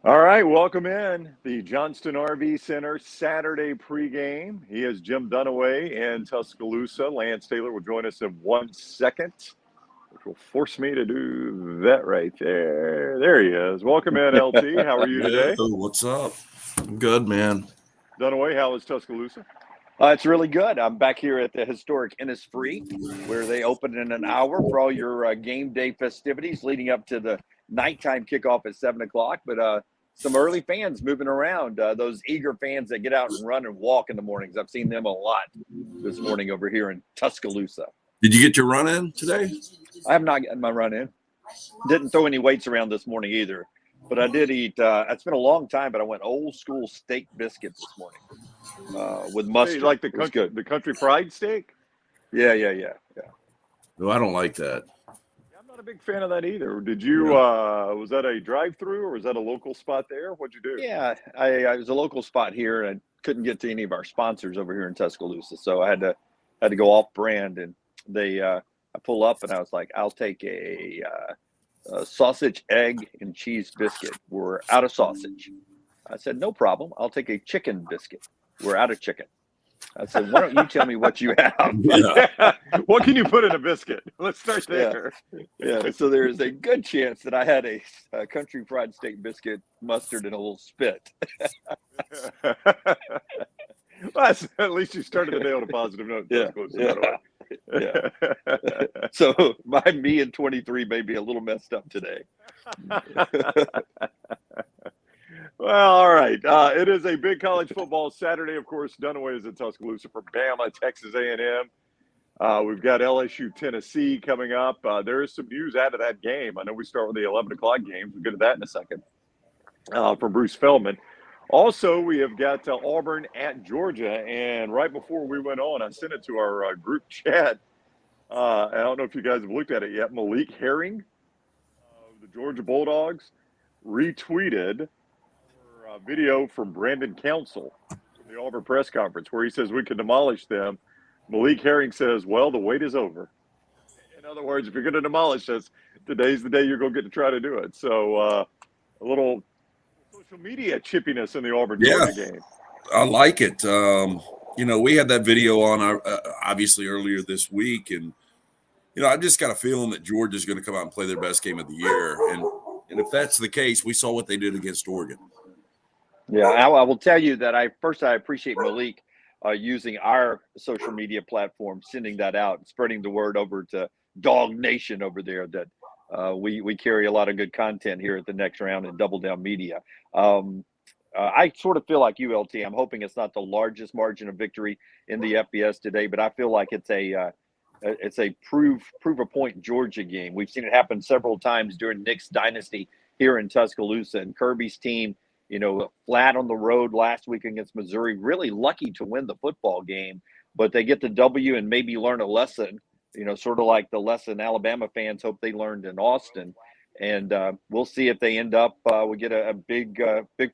All right, welcome in the Johnston RV Center Saturday pregame. He is Jim Dunaway in Tuscaloosa. Lance Taylor will join us in 1 second, which will force me to do that right there. There he is. Welcome in, LT. How are you today? What's up? I'm good, man. Dunaway, how is Tuscaloosa? It's really good. I'm back here at the historic Innisfree, where they open in an hour for all your game day festivities leading up to the nighttime kickoff at 7 o'clock. But some early fans moving around, those eager fans that get out and run and walk in the mornings. I've seen them a lot this morning over here in Tuscaloosa. Did you get your run in today? I have not gotten my run in. Didn't throw any weights around this morning either. But I did eat, it's been a long time, but I went old school steak biscuits this morning with mustard. Like the country fried steak? Yeah. No, I don't like that. I'm not a big fan of that either. Did you, was that a drive-through or was that a local spot there? What'd you do? Yeah, I was a local spot here, and I couldn't get to any of our sponsors over here in Tuscaloosa. So I had to go off brand, and I pull up and I was like, I'll take a sausage, egg, and cheese biscuit. We're out of sausage. I said, no problem. I'll take a chicken biscuit. We're out of chicken. I said, why don't you tell me what you have? Yeah. What can you put in a biscuit? Let's start there. Yeah. So there's a good chance that I had a country fried steak biscuit, mustard, and a little spit. Well, at least you started the day on a positive note. Yeah. So me and 23 may be a little messed up today. Well, all right. It is a big college football Saturday. Of course, Dunaway is in Tuscaloosa for Bama, Texas A&M. We've got LSU, Tennessee coming up. There is some news out of that game. I know we start with the 11 o'clock games. We'll get to that in a second from Bruce Feldman. Also, we have got Auburn at Georgia. And right before we went on, I sent it to our group chat. I don't know if you guys have looked at it yet. Malik Herring of the Georgia Bulldogs retweeted a video from Brandon Council from the Auburn press conference where he says we can demolish them. Malik Herring says, well, the wait is over. In other words, if you're going to demolish us, today's the day you're going to get to try to do it. So a little social media chippiness in the Auburn-Georgia game. I like it. We had that video on our obviously earlier this week, and I just got a feeling that Georgia's going to come out and play their best game of the year. And if that's the case, we saw what they did against Oregon. Yeah, I will tell you that I appreciate Malik using our social media platform, sending that out, spreading the word over to Dog Nation over there that we carry a lot of good content here at the Next Round and Double Down Media. I sort of feel like ULT. I'm hoping it's not the largest margin of victory in the FBS today, but I feel like it's a prove a point Georgia game. We've seen it happen several times during Nick's dynasty here in Tuscaloosa, and Kirby's team, flat on the road last week against Missouri, really lucky to win the football game, but they get the W and maybe learn a lesson, sort of like the lesson Alabama fans hope they learned in Austin. And we'll see if they end up, we get a big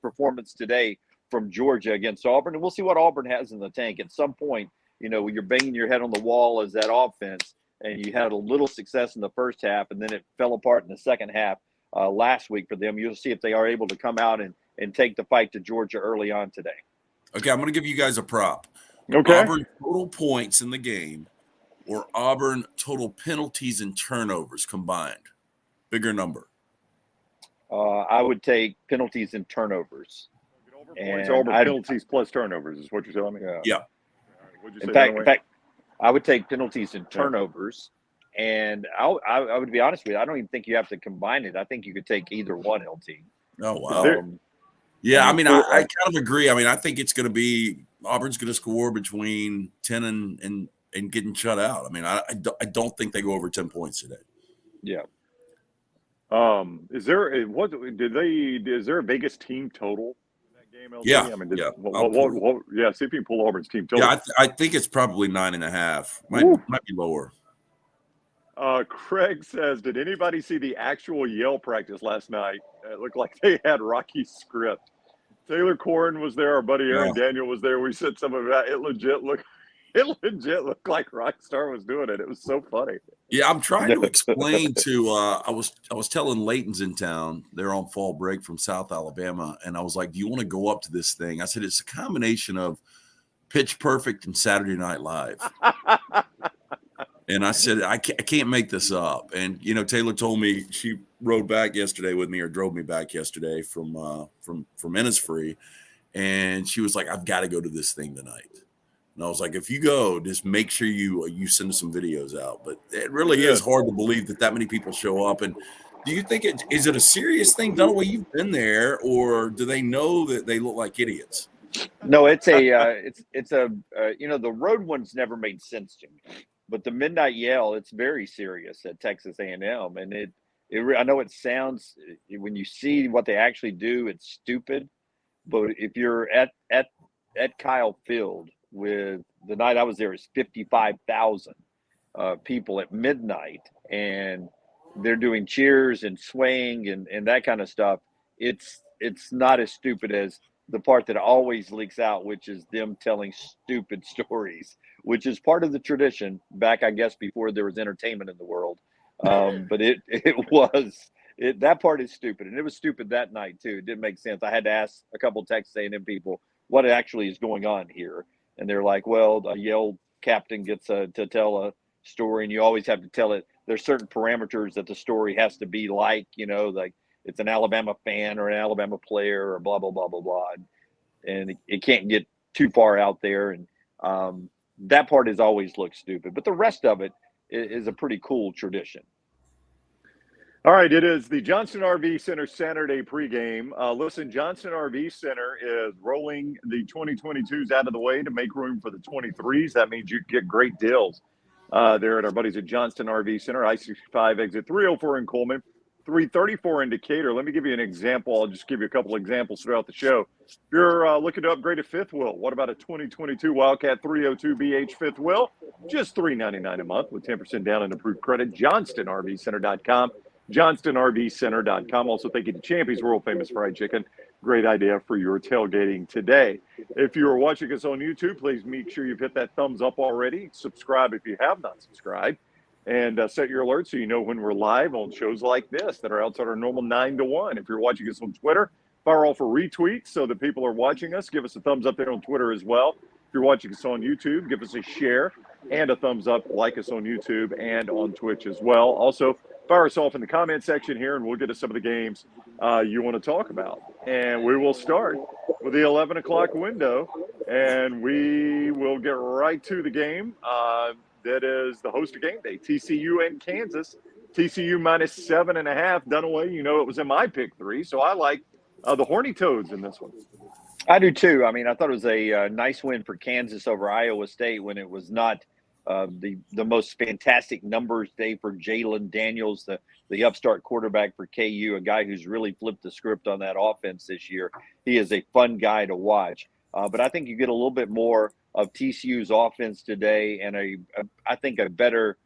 performance today from Georgia against Auburn, and we'll see what Auburn has in the tank. At some point, you're banging your head on the wall as that offense, and you had a little success in the first half, and then it fell apart in the second half last week for them. You'll see if they are able to come out and take the fight to Georgia early on today. Okay, I'm going to give you guys a prop. Okay. Auburn total points in the game or Auburn total penalties and turnovers combined. Bigger number. I would take penalties and turnovers. Auburn penalties plus turnovers is what you're telling me? Yeah. In fact, I would take penalties and turnovers. And I would be honest with you, I don't even think you have to combine it. I think you could take either one, LT. Oh, wow. I kind of agree. I think it's going to be Auburn's going to score between 10 and getting shut out. I don't think they go over 10 points today. Yeah. Is there a Vegas team total in that game, LT? See if you can pull Auburn's team total. Yeah, I think it's probably 9.5. Might be lower. Craig says, did anybody see the actual Yale practice last night? It looked like they had Rocky's script. Taylor Corrin was there. Our buddy Aaron Daniel was there. We said some of that. It legit looked It legit looked like Rockstar was doing it. It was so funny. Yeah, I'm trying to explain to I was telling Layton's in town. They're on fall break from South Alabama, and I was like, "Do you want to go up to this thing?" I said, "It's a combination of Pitch Perfect and Saturday Night Live." And I said, I can't make this up. And Taylor told me she rode back yesterday with me, or drove me back yesterday from Innisfree, and she was like, "I've got to go to this thing tonight." And I was like, if you go, just make sure you send us some videos out. But it really is hard to believe that many people show up. And do you think is it a serious thing? Dunaway, you've been there, or do they know that they look like idiots? No, it's a the road ones never made sense to me, but the midnight yell, it's very serious at Texas A&M, and I know it sounds, when you see what they actually do, it's stupid, but if you're at Kyle Field, with the night I was there, is 55,000 people at midnight, and they're doing cheers and swaying and that kind of stuff. It's not as stupid as the part that always leaks out, which is them telling stupid stories, which is part of the tradition back, I guess, before there was entertainment in the world. But that part is stupid, and it was stupid that night too. It didn't make sense. I had to ask a couple of Texas A&M people what actually is going on here. And they're like, well, the Yale captain gets to tell a story, and you always have to tell it. There's certain parameters that the story has to be like it's an Alabama fan or an Alabama player or blah, blah, blah, blah, blah. And it can't get too far out there. And that part has always looked stupid. But the rest of it is a pretty cool tradition. All right, it is the Johnston RV Center Saturday pregame. Listen, Johnston RV Center is rolling the 2022s out of the way to make room for the 23s. That means you get great deals there at our buddies at Johnston RV Center, I-65 exit 304 in Coleman, 334 in Decatur. Let me give you an example. I'll just give you a couple examples throughout the show. If you're looking to upgrade a fifth wheel, what about a 2022 Wildcat 302BH fifth wheel? Just $399 a month with 10% down and approved credit. JohnstonRVCenter.com. JohnstonRVCenter.com. Also, thank you to Champy's World Famous Fried Chicken. Great idea for your tailgating today. If you are watching us on YouTube, please make sure you've hit that thumbs up already. Subscribe if you have not subscribed. And set your alerts so you know when we're live on shows like this that are outside our normal 9 to 1. If you're watching us on Twitter, fire off a retweet so that people are watching us. Give us a thumbs up there on Twitter as well. If you're watching us on YouTube, give us a share and a thumbs up. Like us on YouTube and on Twitch as well. Also, fire us off in the comment section here, and we'll get to some of the games you want to talk about. And we will start with the 11 o'clock window, and we will get right to the game. That is the host of game day, TCU and Kansas. TCU minus 7.5. Dunaway, it was in my pick 3, so I like the Horny Toads in this one. I do too. I mean, I thought it was a nice win for Kansas over Iowa State when it was not the most fantastic numbers day for Jalen Daniels, the upstart quarterback for KU, a guy who's really flipped the script on that offense this year. He is a fun guy to watch. But I think you get a little bit more of TCU's offense today, and I think a better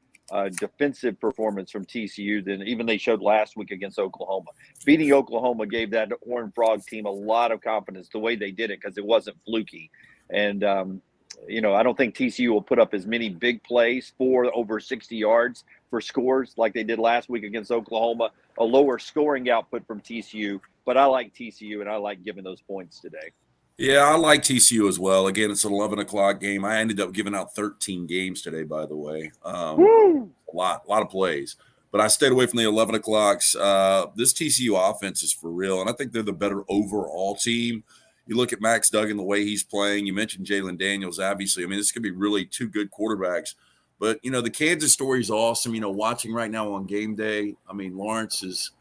defensive performance from TCU than even they showed last week against Oklahoma. Beating Oklahoma gave that Horned Frog team a lot of confidence the way they did it, because it wasn't fluky. And I don't think TCU will put up as many big plays for over 60 yards for scores like they did last week against Oklahoma. A lower scoring output from TCU, but I like TCU, and I like giving those points today. Yeah, I like TCU as well. Again, it's an 11 o'clock game. I ended up giving out 13 games today, by the way. A lot of plays. But I stayed away from the 11 o'clocks. This TCU offense is for real, and I think they're the better overall team. You look at Max Duggan, the way he's playing. You mentioned Jalen Daniels, obviously. I mean, this could be really two good quarterbacks. But, the Kansas story is awesome. Watching right now on game day, I mean, Lawrence has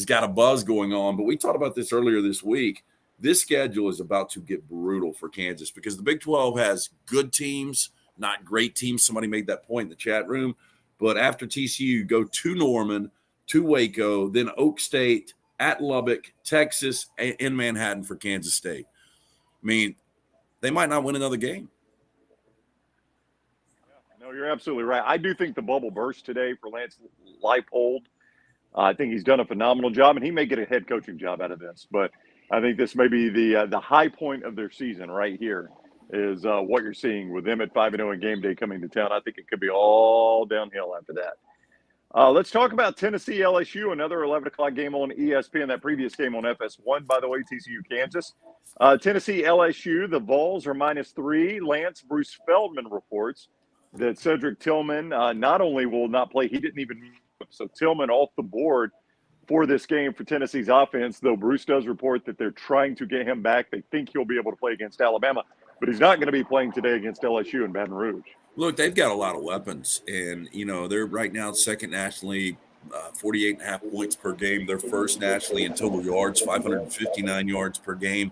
got a buzz going on. But we talked about this earlier this week. This schedule is about to get brutal for Kansas because the Big 12 has good teams, not great teams. Somebody made that point in the chat room. But after TCU, go to Norman, to Waco, then Oak State, at Lubbock, Texas, and Manhattan for Kansas State. I mean, they might not win another game. No, you're absolutely right. I do think the bubble burst today for Lance Leipold. I think he's done a phenomenal job, and he may get a head coaching job out of this. But I think this may be the high point of their season right here is what you're seeing with them at 5-0 and game day coming to town. I think it could be all downhill after that. Let's talk about Tennessee LSU, another 11 o'clock game on ESPN. That previous game on FS1, by the way, TCU Kansas. Tennessee LSU, the Vols are -3. Lance Bruce Feldman reports that Cedric Tillman not only will not play, he didn't even – so Tillman off the board for this game for Tennessee's offense, though Bruce does report that they're trying to get him back. They think he'll be able to play against Alabama, but he's not going to be playing today against LSU in Baton Rouge. Look, they've got a lot of weapons, and, they're right now second nationally, 48.5 points per game. They're first nationally in total yards, 559 yards per game.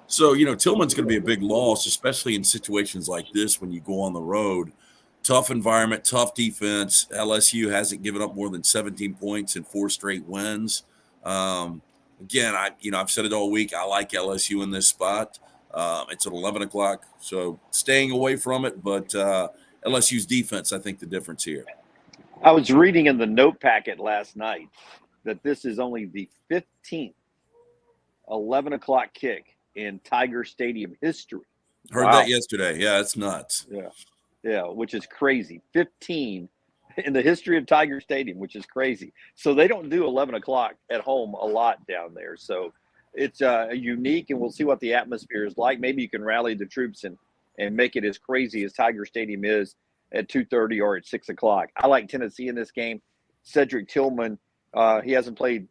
So, Tillman's going to be a big loss, especially in situations like this when you go on the road. Tough environment, tough defense. LSU hasn't given up more than 17 points in 4 straight wins. Again, I've said it all week. I like LSU in this spot. It's at 11 o'clock, so staying away from it. But LSU's defense, I think, the difference here. I was reading in the note packet last night that this is only the 15th 11 o'clock kick in Tiger Stadium history. Heard that yesterday. Yeah, it's nuts. Yeah, which is crazy. 15 in the history of Tiger Stadium, which is crazy. So they don't do 11 o'clock at home a lot down there. So it's unique, and we'll see what the atmosphere is like. Maybe you can rally the troops and make it as crazy as Tiger Stadium is at 2:30 or at 6 o'clock. I like Tennessee in this game. Cedric Tillman, he hasn't played,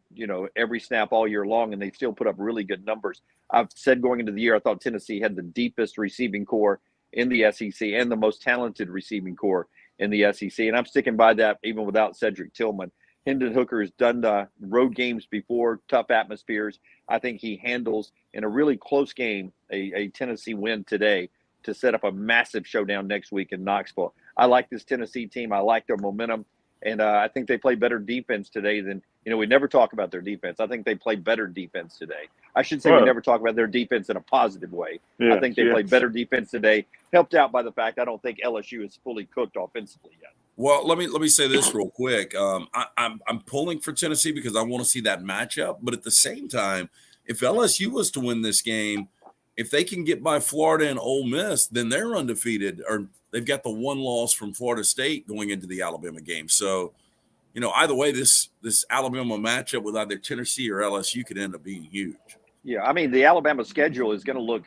every snap all year long, and they still put up really good numbers. I've said going into the year, I thought Tennessee had the deepest receiving core in the SEC and the most talented receiving core in the SEC. And I'm sticking by that even without Cedric Tillman. Hendon Hooker has done road games before, tough atmospheres. I think he handles, in a really close game, a Tennessee win today to set up a massive showdown next week in Knoxville. I like this Tennessee team. I like their momentum. And I think they play better defense today than, we never talk about their defense. I think they play better defense today. I should say we never talk about their defense in a positive way. I think they play better defense today, helped out by the fact I don't think LSU is fully cooked offensively yet. Well, let me say this real quick. I'm pulling for Tennessee because I want to see that matchup. But at the same time, if LSU was to win this game, if they can get by Florida and Ole Miss, then they're undefeated, or they've got the one loss from Florida State going into the Alabama game. So, either way, this Alabama matchup with either Tennessee or LSU could end up being huge. Yeah, I mean, the Alabama schedule is going to look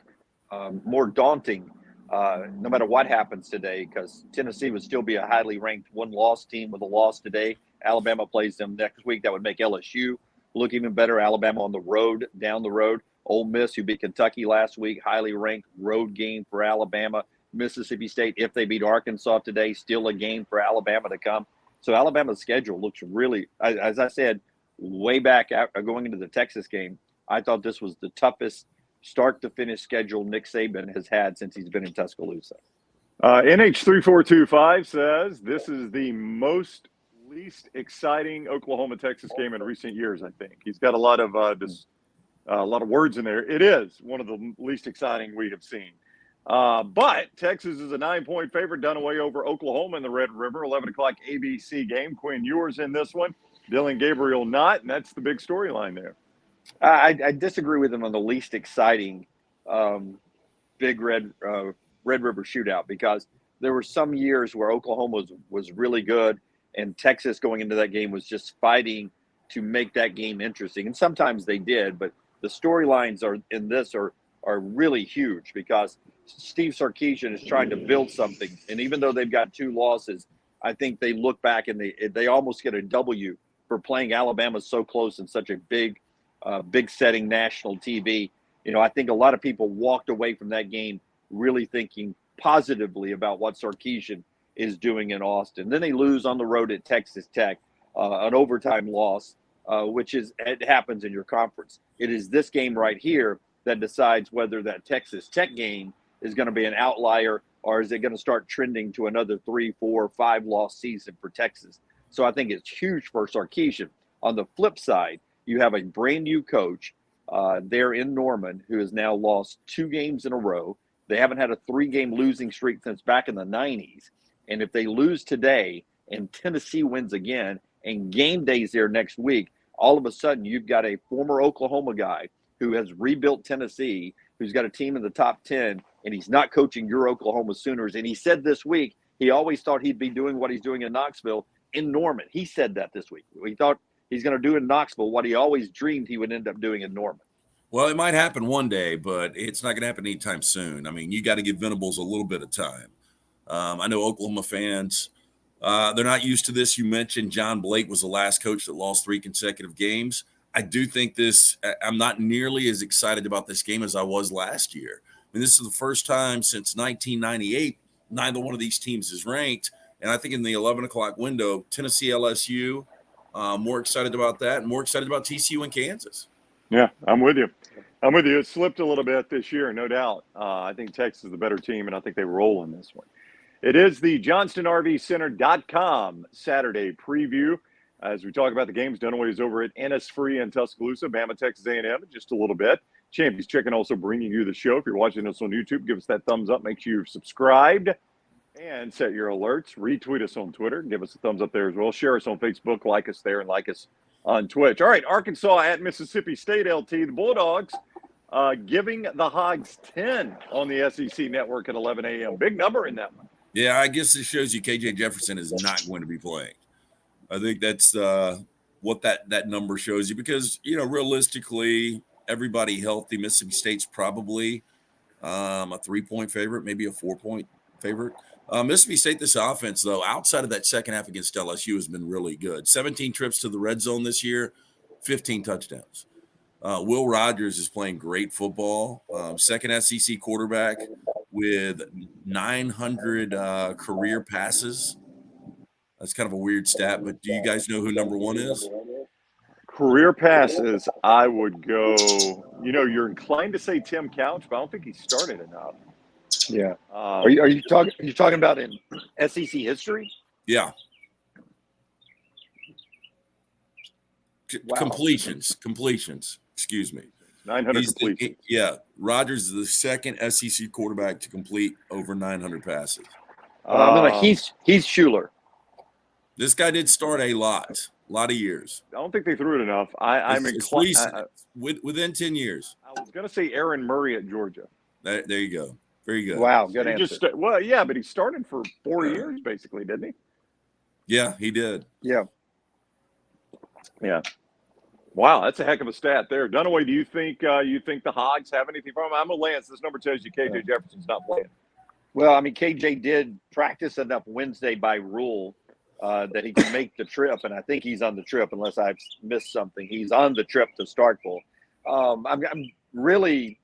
more daunting no matter what happens today, because Tennessee would still be a highly ranked one-loss team with a loss today. Alabama plays them next week. That would make LSU look even better. Alabama on the road, down the road. Ole Miss, who beat Kentucky last week, highly ranked road game for Alabama. Mississippi State, if they beat Arkansas today, still a game for Alabama to come. So Alabama's schedule looks really, as I said, way back going into the Texas game, I thought this was the toughest start-to-finish schedule Nick Saban has had since he's been in Tuscaloosa. NH3425 says this is the least exciting Oklahoma-Texas game in recent years, I think. He's got a lot of words in there. It is one of the least exciting we have seen. But Texas is a 9-point favorite, Dunaway over Oklahoma in the Red River, 11 o'clock ABC game. Quinn Ewers in this one, Dylan Gabriel not, and that's the big storyline there. I disagree with him on the least exciting big Red River shootout, because there were some years where Oklahoma was really good, and Texas going into that game was just fighting to make that game interesting. And sometimes they did, but the storylines are really huge, because Steve Sarkisian is trying to build something. And even though they've got 2 losses, I think they look back and they almost get a W for playing Alabama so close in such a big setting, national TV. I think a lot of people walked away from that game really thinking positively about what Sarkisian is doing in Austin. Then they lose on the road at Texas Tech, an overtime loss, it happens in your conference. It is this game right here that decides whether that Texas Tech game is going to be an outlier, or is it going to start trending to another 3, 4, 5 loss season for Texas. So I think it's huge for Sarkisian. On the flip side, you have a brand new coach there in Norman who has now lost 2 games in a row. They haven't had a 3-game losing streak since back in the 90s. And if they lose today and Tennessee wins again and game days there next week, all of a sudden you've got a former Oklahoma guy who has rebuilt Tennessee, who's got a team in the top 10 and he's not coaching your Oklahoma Sooners. And he said this week he always thought he'd be doing what he's doing in Knoxville in Norman. He said that this week. He thought he's going to do in Knoxville what he always dreamed he would end up doing in Norman. Well, it might happen one day, but it's not going to happen anytime soon. I mean, you got to give Venables a little bit of time. I know Oklahoma fans, they're not used to this. You mentioned John Blake was the last coach that lost 3 consecutive games. I do think I'm not nearly as excited about this game as I was last year. I mean, this is the first time since 1998, neither one of these teams is ranked. And I think in the 11 o'clock window, Tennessee, LSU, more excited about that and more excited about TCU and Kansas. Yeah, I'm with you. It slipped a little bit this year, no doubt. I think Texas is the better team, and I think they roll in this one. It is the JohnstonRVCenter.com Saturday preview. As we talk about the games, Dunaway is over at Innisfree in Tuscaloosa, Bama, Texas A&M, in just a little bit. Champy's Chicken also bringing you the show. If you're watching us on YouTube, give us that thumbs up. Make sure you're subscribed and set your alerts. Retweet us on Twitter. Give us a thumbs up there as well. Share us on Facebook. Like us there and like us on Twitch. All right, Arkansas at Mississippi State, LT. The Bulldogs giving the Hogs 10 on the SEC network at 11 a.m. Big number in that one. Yeah, I guess it shows you KJ Jefferson is not going to be playing. I think that's what that number shows you because, realistically, everybody healthy. Mississippi State's probably a 3-point favorite, maybe a 4-point favorite. Mississippi State, this offense, though, outside of that second half against LSU has been really good. 17 trips to the red zone this year, 15 touchdowns. Will Rogers is playing great football. Second SEC quarterback with 900 career passes. That's kind of a weird stat, but do you guys know who number 1 is? Career passes, I would go, you're inclined to say Tim Couch, but I don't think he started enough. Yeah. Are you talking about in SEC history? Yeah. Wow. Completions. Excuse me. 900 completions. Rodgers is the second SEC quarterback to complete over 900 passes. Heath Schuler. This guy did start a lot of years. I don't think they threw it enough. I'm inclined. Within 10 years. I was going to say Aaron Murray at Georgia. There you go. Very good. Wow, good answer. But he started for 4 years, basically, didn't he? Yeah, he did. Yeah. Yeah. Wow, that's a heck of a stat there. Dunaway, do you think the Hogs have anything from him? I'm a Lance. This number tells you KJ Jefferson's not playing. Well, I mean, KJ did practice enough Wednesday by rule that he can make the trip, and I think he's on the trip unless I've missed something. He's on the trip to Starkville. I'm really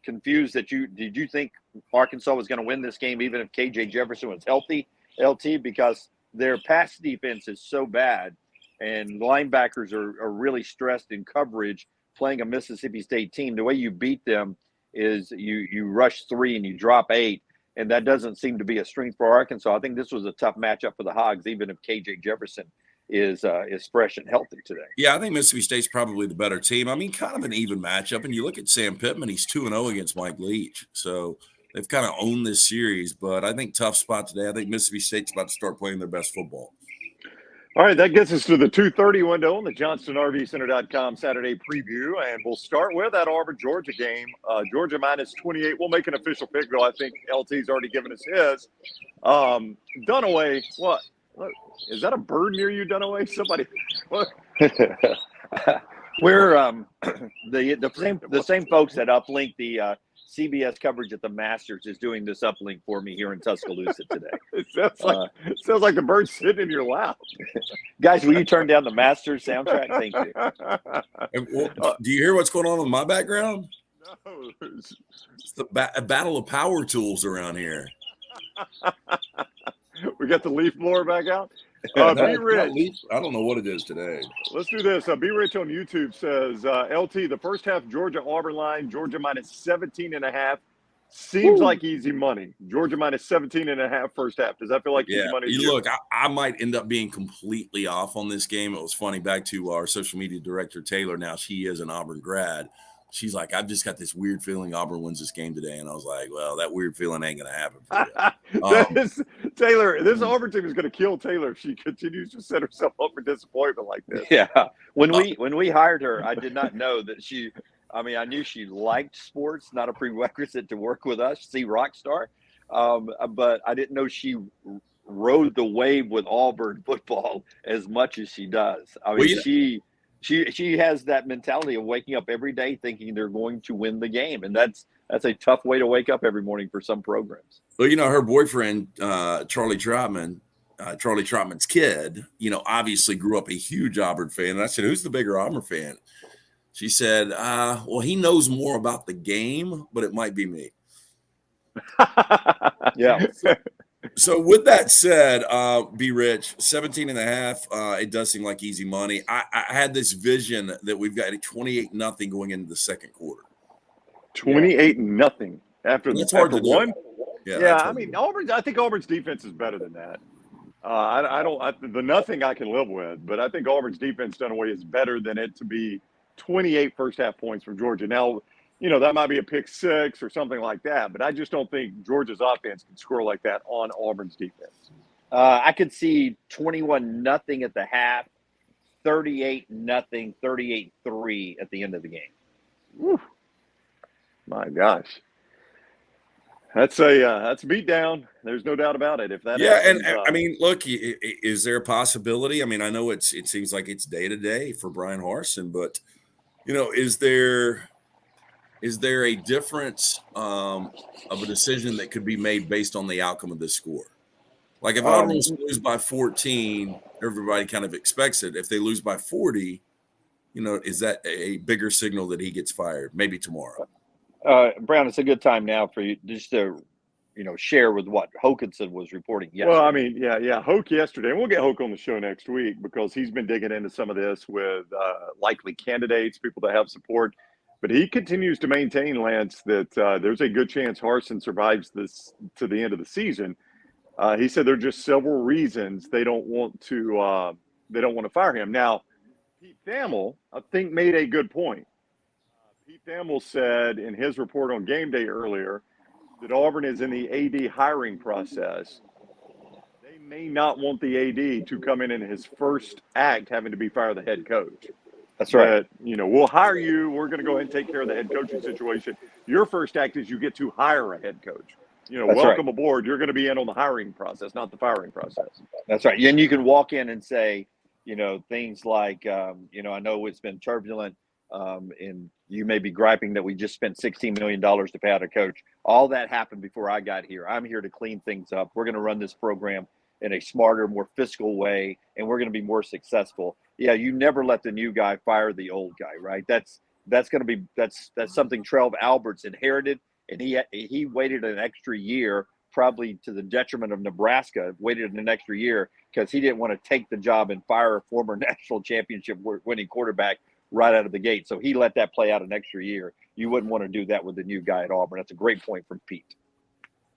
confused that did you think Arkansas was going to win this game even if KJ Jefferson was healthy, LT, because their pass defense is so bad and linebackers are really stressed in coverage playing a Mississippi State team. The way you beat them is you rush 3 and you drop 8, and that doesn't seem to be a strength for Arkansas. I think this was a tough matchup for the Hogs, even if KJ Jefferson is fresh and healthy today. Yeah, I think Mississippi State's probably the better team. I mean, kind of an even matchup. And you look at Sam Pittman, he's 2-0 against Mike Leach. So they've kind of owned this series. But I think tough spot today. I think Mississippi State's about to start playing their best football. All right, that gets us to the 2:30 window on the JohnstonRVCenter.com Saturday preview. And we'll start with that Auburn-Georgia game. Georgia minus 28. We'll make an official pick, though. I think LT's already given us his. Dunaway, what? Is that a bird near you, Dunaway? Somebody. What? We're the same folks that uplink the CBS coverage at the Masters is doing this uplink for me here in Tuscaloosa today. It sounds like the bird's sitting in your lap. Guys, will you turn down the Masters soundtrack? Thank you. Do you hear what's going on in my background? No. It's the battle of power tools around here. We got the leaf blower back out. B Rich. I don't know what it is today. Let's do this. B Rich on YouTube says, LT, the first half Georgia Auburn line, Georgia minus 17.5. Seems like easy money. Georgia minus 17.5 first half. Does that feel like easy money? Look, I might end up being completely off on this game. It was funny. Back to our social media director, Taylor. Now she is an Auburn grad. She's like, I've just got this weird feeling Auburn wins this game today. And I was like, well, that weird feeling ain't going to happen for you. Taylor, this Auburn team is going to kill Taylor if she continues to set herself up for disappointment like this. Yeah. When we hired her, I did not know that she I mean, I knew she liked sports, not a prerequisite to work with us, see Rockstar. But I didn't know she rode the wave with Auburn football as much as she does. I mean, she has that mentality of waking up every day thinking they're going to win the game, and that's a tough way to wake up every morning for some programs. Well, her boyfriend, Charlie Trotman's kid, obviously grew up a huge Auburn fan. And I said, who's the bigger Auburn fan? She said, well, he knows more about the game, but it might be me. Yeah. So with that said, B Rich, 17 and a half, it does seem like easy money. I had this vision that we've got a 28-0 going into the second quarter. 28-0 after one. Yeah, I mean, I think Auburn's defense is better than that. The nothing I can live with, but I think Auburn's defense, Dunaway, is better than it to be 28 first half points from Georgia. Now, that might be a pick six or something like that, but I just don't think Georgia's offense can score like that on Auburn's defense. I could see 21-0 at the half, 38-0, 38-3 at the end of the game. Whew. My gosh. That's a beat down. There's no doubt about it. If that happens, and I mean, look, is there a possibility? I mean, I know it seems like it's day to day for Brian Harsin, but is there a difference of a decision that could be made based on the outcome of this score? Like if Auburn lose by 14, everybody kind of expects it. If they lose by 40, is that a bigger signal that he gets fired? Maybe tomorrow. Brown, it's a good time now for you just to, share with what Hokanson was reporting yesterday. Well, I mean, yeah, Hoke yesterday, and we'll get Hoke on the show next week because he's been digging into some of this with likely candidates, people that have support. But he continues to maintain, Lance, that there's a good chance Harsin survives this to the end of the season. He said there are just several reasons they don't want to fire him. Now, Pete Thamel, I think, made a good point. Pete Thamel said in his report on Game Day earlier that Auburn is in the AD hiring process. They may not want the AD to come in his first act having to be fire the head coach. That's right. But, we'll hire you. We're going to go ahead and take care of the head coaching situation. Your first act is you get to hire a head coach. Welcome aboard. You're going to be in on the hiring process, not the firing process. That's right. And you can walk in and say, things like, I know it's been turbulent. And you may be griping that we just spent $16 million to pay out a coach. All that happened before I got here. I'm here to clean things up. We're going to run this program in a smarter, more fiscal way, and we're going to be more successful. Yeah, you never let the new guy fire the old guy, right? That's something Trev Alberts inherited, and he waited an extra year, probably to the detriment of Nebraska, waited an extra year because he didn't want to take the job and fire a former national championship winning quarterback right out of the gate. So he let that play out an extra year. You wouldn't want to do that with the new guy at Auburn. That's a great point from Pete.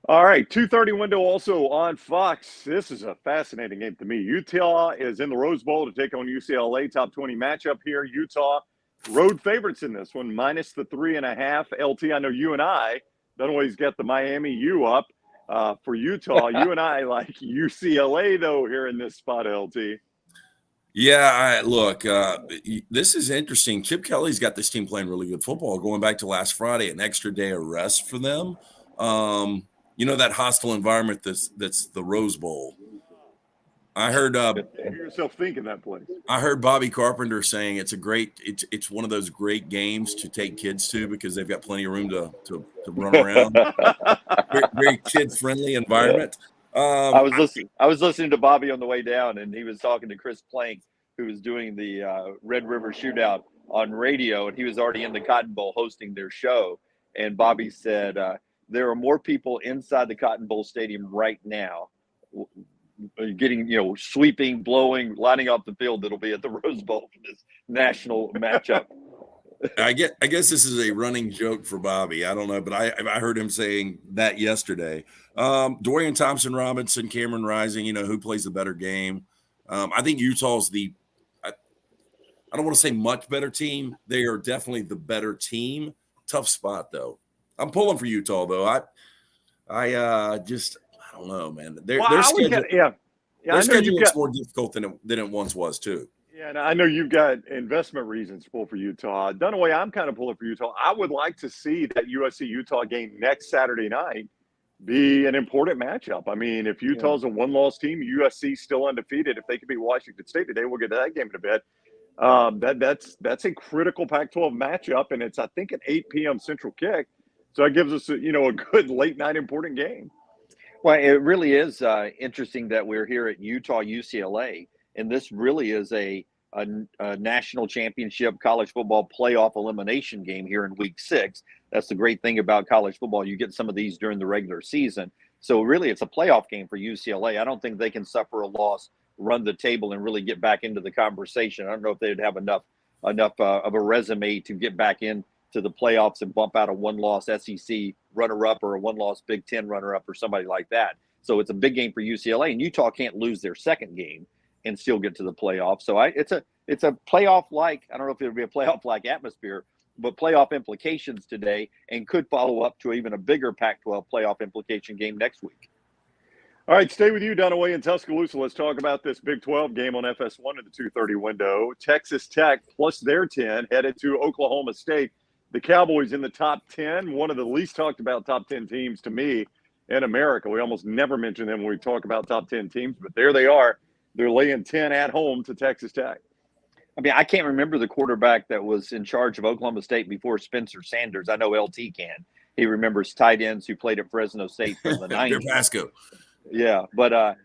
All right, 2:30 window also on Fox. This is a fascinating game to me. Utah is in the Rose Bowl to take on UCLA. Top 20 matchup here. Utah road favorites in this one, minus the 3.5. LT, I know you and I don't always get the Miami U up for Utah. You and I like UCLA, though, here in this spot, LT. Yeah, look, this is interesting. Chip Kelly's got this team playing really good football. Going back to last Friday, an extra day of rest for them. That hostile environment that's the Rose Bowl. I heard hear yourself thinking that place. I heard Bobby Carpenter saying it's one of those great games to take kids to because they've got plenty of room to run around. Very kid-friendly environment. I was listening to Bobby on the way down, and he was talking to Chris Plank, who was doing the Red River Shootout on radio, and he was already in the Cotton Bowl hosting their show. And Bobby said, there are more people inside the Cotton Bowl Stadium right now getting, sweeping, blowing, lining up the field that'll be at the Rose Bowl for this national matchup. I guess this is a running joke for Bobby. I don't know, but I heard him saying that yesterday. Dorian Thompson-Robinson, Cameron Rising, who plays the better game. I think Utah's I don't want to say much better team. They are definitely the better team. Tough spot, though. I'm pulling for Utah, though. I don't know, man. Their schedule is more difficult than it once was, too. Yeah, and I know you've got investment reasons to pull for Utah. Dunaway, I'm kind of pulling for Utah. I would like to see that USC Utah game next Saturday night be an important matchup. I mean, if Utah's a one-loss team, USC still undefeated. If they could beat Washington State today, we'll get to that game in a bit. That's a critical Pac-12 matchup, and it's I think an 8 p.m. Central kick. So that gives us a good late night important game. Well, it really is interesting that we're here at Utah UCLA, and this really is a national championship college football playoff elimination game here in week 6. That's the great thing about college football. You get some of these during the regular season. So really it's a playoff game for UCLA. I don't think they can suffer a loss, run the table, and really get back into the conversation. I don't know if they'd have enough of a resume to get back into the playoffs and bump out a one-loss SEC runner-up or a one-loss Big Ten runner-up or somebody like that. So it's a big game for UCLA, and Utah can't lose their second game and still get to the playoffs. So it's a playoff-like, I don't know if it would be a playoff-like atmosphere, but playoff implications today, and could follow up to even a bigger Pac-12 playoff implication game next week. All right, stay with you, Dunaway in Tuscaloosa. Let's talk about this Big 12 game on FS1 in the 2:30 window. Texas Tech plus their 10 headed to Oklahoma State. The Cowboys in the top 10, one of the least talked about top 10 teams to me in America. We almost never mention them when we talk about top 10 teams, but there they are. They're laying 10 at home to Texas Tech. I mean, I can't remember the quarterback that was in charge of Oklahoma State before Spencer Sanders. I know LT can. He remembers tight ends who played at Fresno State from the 90s. Pasco. Yeah, but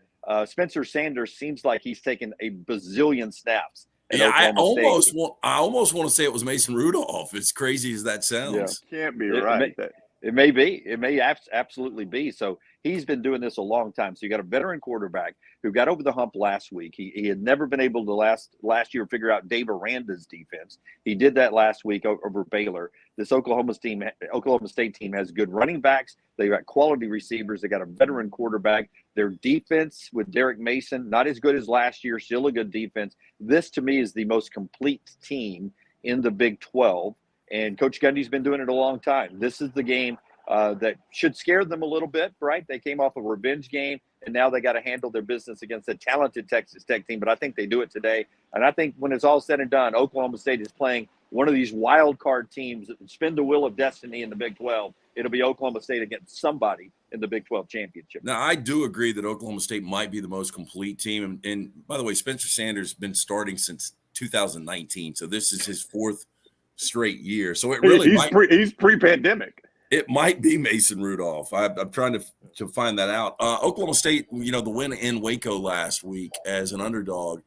Spencer Sanders seems like he's taken a bazillion snaps. Yeah, I almost want to say it was Mason Rudolph. As crazy as that sounds. Yeah, can't be right. It may be. It may absolutely be. So he's been doing this a long time. So you got a veteran quarterback who got over the hump last week. He had never been able to last year figure out Dave Aranda's defense. He did that last week over Baylor. This Oklahoma State team has good running backs. They got quality receivers. They got a veteran quarterback. Their defense with Derek Mason, not as good as last year, still a good defense. This to me is the most complete team in the Big 12. And Coach Gundy's been doing it a long time. This is the game that should scare them a little bit, right? They came off a revenge game, and now they got to handle their business against a talented Texas Tech team. But I think they do it today. And I think when it's all said and done, Oklahoma State is playing one of these wild card teams that spin the wheel of destiny in the Big 12. It'll be Oklahoma State against somebody in the Big 12 championship. Now, I do agree that Oklahoma State might be the most complete team. And by the way, Spencer Sanders has been starting since 2019. So this is his 4th straight year. So it really he's pre-pandemic. It might be Mason Rudolph. I'm trying to find that out. Oklahoma State, the win in Waco last week as an underdog,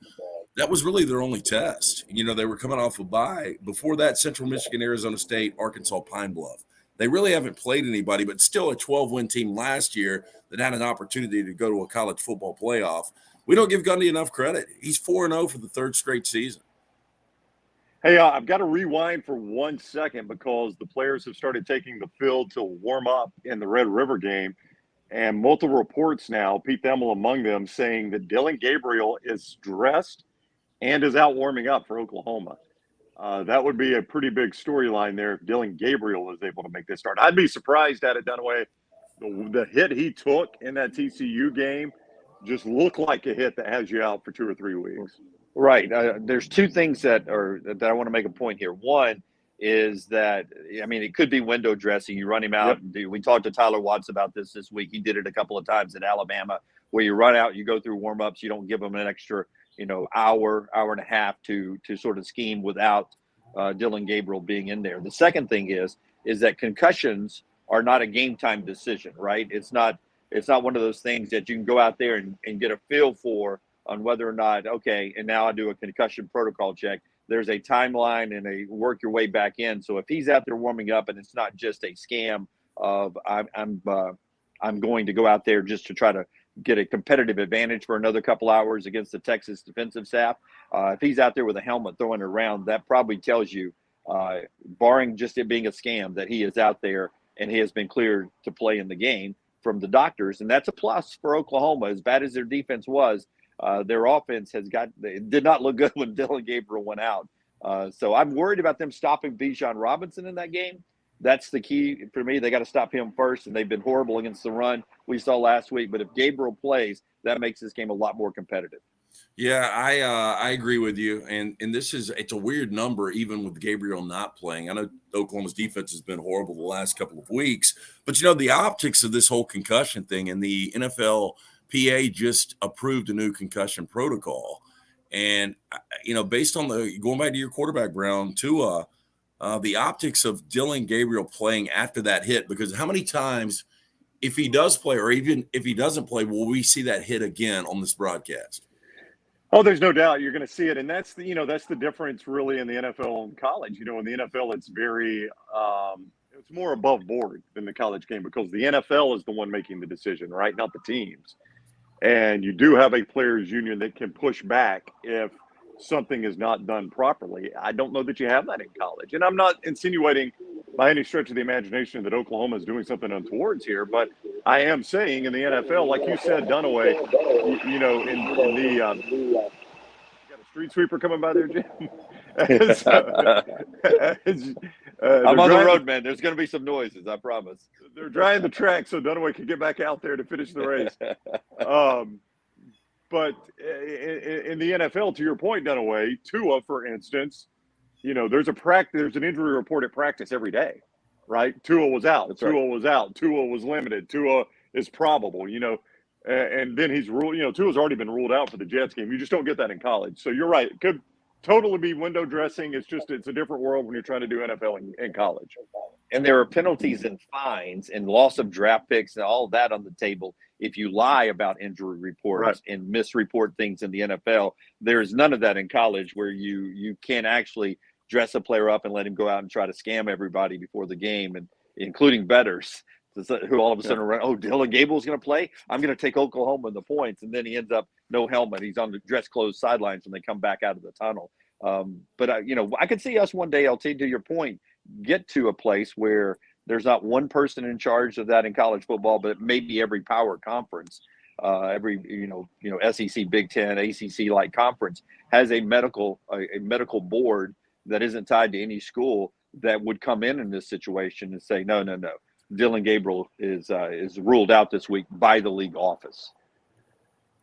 that was really their only test. They were coming off a bye. Before that, Central Michigan, Arizona State, Arkansas, Pine Bluff. They really haven't played anybody, but still a 12-win team last year that had an opportunity to go to a college football playoff. We don't give Gundy enough credit. He's 4-0 for the 3rd straight season. Hey, I've got to rewind for 1 second because the players have started taking the field to warm up in the Red River game. And multiple reports now, Pete Thamel among them, saying that Dillon Gabriel is dressed and is out warming up for Oklahoma. That would be a pretty big storyline there if Dillon Gabriel is able to make this start. I'd be surprised at it, Dunaway. The hit he took in that TCU game just looked like a hit that has you out for 2 or 3 weeks. Right. There's 2 things that I want to make a point here. One is that, it could be window dressing. You run him out. Yep. We talked to Tyler Watts about this week. He did it a couple of times at Alabama where you run out, you go through warm-ups, you don't give them an extra, hour and a half to sort of scheme without Dillon Gabriel being in there. The second thing is that concussions are not a game time decision, right? It's not one of those things that you can go out there and get a feel for on whether or not, okay, and now I do a concussion protocol check. There's a timeline and a work your way back in. So if he's out there warming up and it's not just a scam of I'm going to go out there just to try to get a competitive advantage for another couple hours against the Texas defensive staff, if he's out there with a helmet throwing it around, that probably tells you, barring just it being a scam, that he is out there and he has been cleared to play in the game from the doctors. And that's a plus for Oklahoma. As bad as their defense was, their offense did not look good when Dillon Gabriel went out. So I'm worried about them stopping Bijan Robinson in that game. That's the key for me. They got to stop him first, and they've been horrible against the run we saw last week. But if Gabriel plays, that makes this game a lot more competitive. Yeah, I agree with you, and it's a weird number even with Gabriel not playing. I know Oklahoma's defense has been horrible the last couple of weeks, but the optics of this whole concussion thing, and the NFLPA just approved a new concussion protocol, and based on going back to your quarterback, Brown, Tua, the optics of Dylan Gabriel playing after that hit, because how many times, if he does play or even if he doesn't play, will we see that hit again on this broadcast? Oh, there's no doubt you're going to see it, and that's the difference really in the NFL and college. In the NFL, it's very it's more above board than the college game because the NFL is the one making the decision, right? Not the teams. And you do have a players' union that can push back if something is not done properly. I don't know that you have that in college, and I'm not insinuating by any stretch of the imagination that Oklahoma is doing something untowards here, but I am saying in the NFL, like you said, Dunaway, in the you got a street sweeper coming by there, Jim. I'm on the road, man. There's going to be some noises, I promise. They're drying the track so Dunaway can get back out there to finish the race. But in the NFL, to your point, Dunaway, Tua, for instance, there's an injury report at practice every day, right? Tua was out. That's Tua right. was out. Tua was limited. Tua is probable, and then he's ruled, Tua's already been ruled out for the Jets game. You just don't get that in college. So you're right. It could totally be window dressing. It's a different world when you're trying to do NFL in college. And there are penalties and fines and loss of draft picks and all that on the table if you lie about injury reports and misreport things in the NFL. There is none of that in college where you can't actually dress a player up and let him go out and try to scam everybody before the game, and including bettors who all of a sudden are, Dylan Gable's going to play? I'm going to take Oklahoma in the points. And then he ends up no helmet. He's on the dress clothes sidelines when they come back out of the tunnel. But I could see us one day, LT, to your point, get to a place where there's not one person in charge of that in college football, but maybe every power conference, every SEC, Big Ten, ACC like conference has a medical board that isn't tied to any school that would come in this situation and say, no, Dylan Gabriel is ruled out this week by the league office.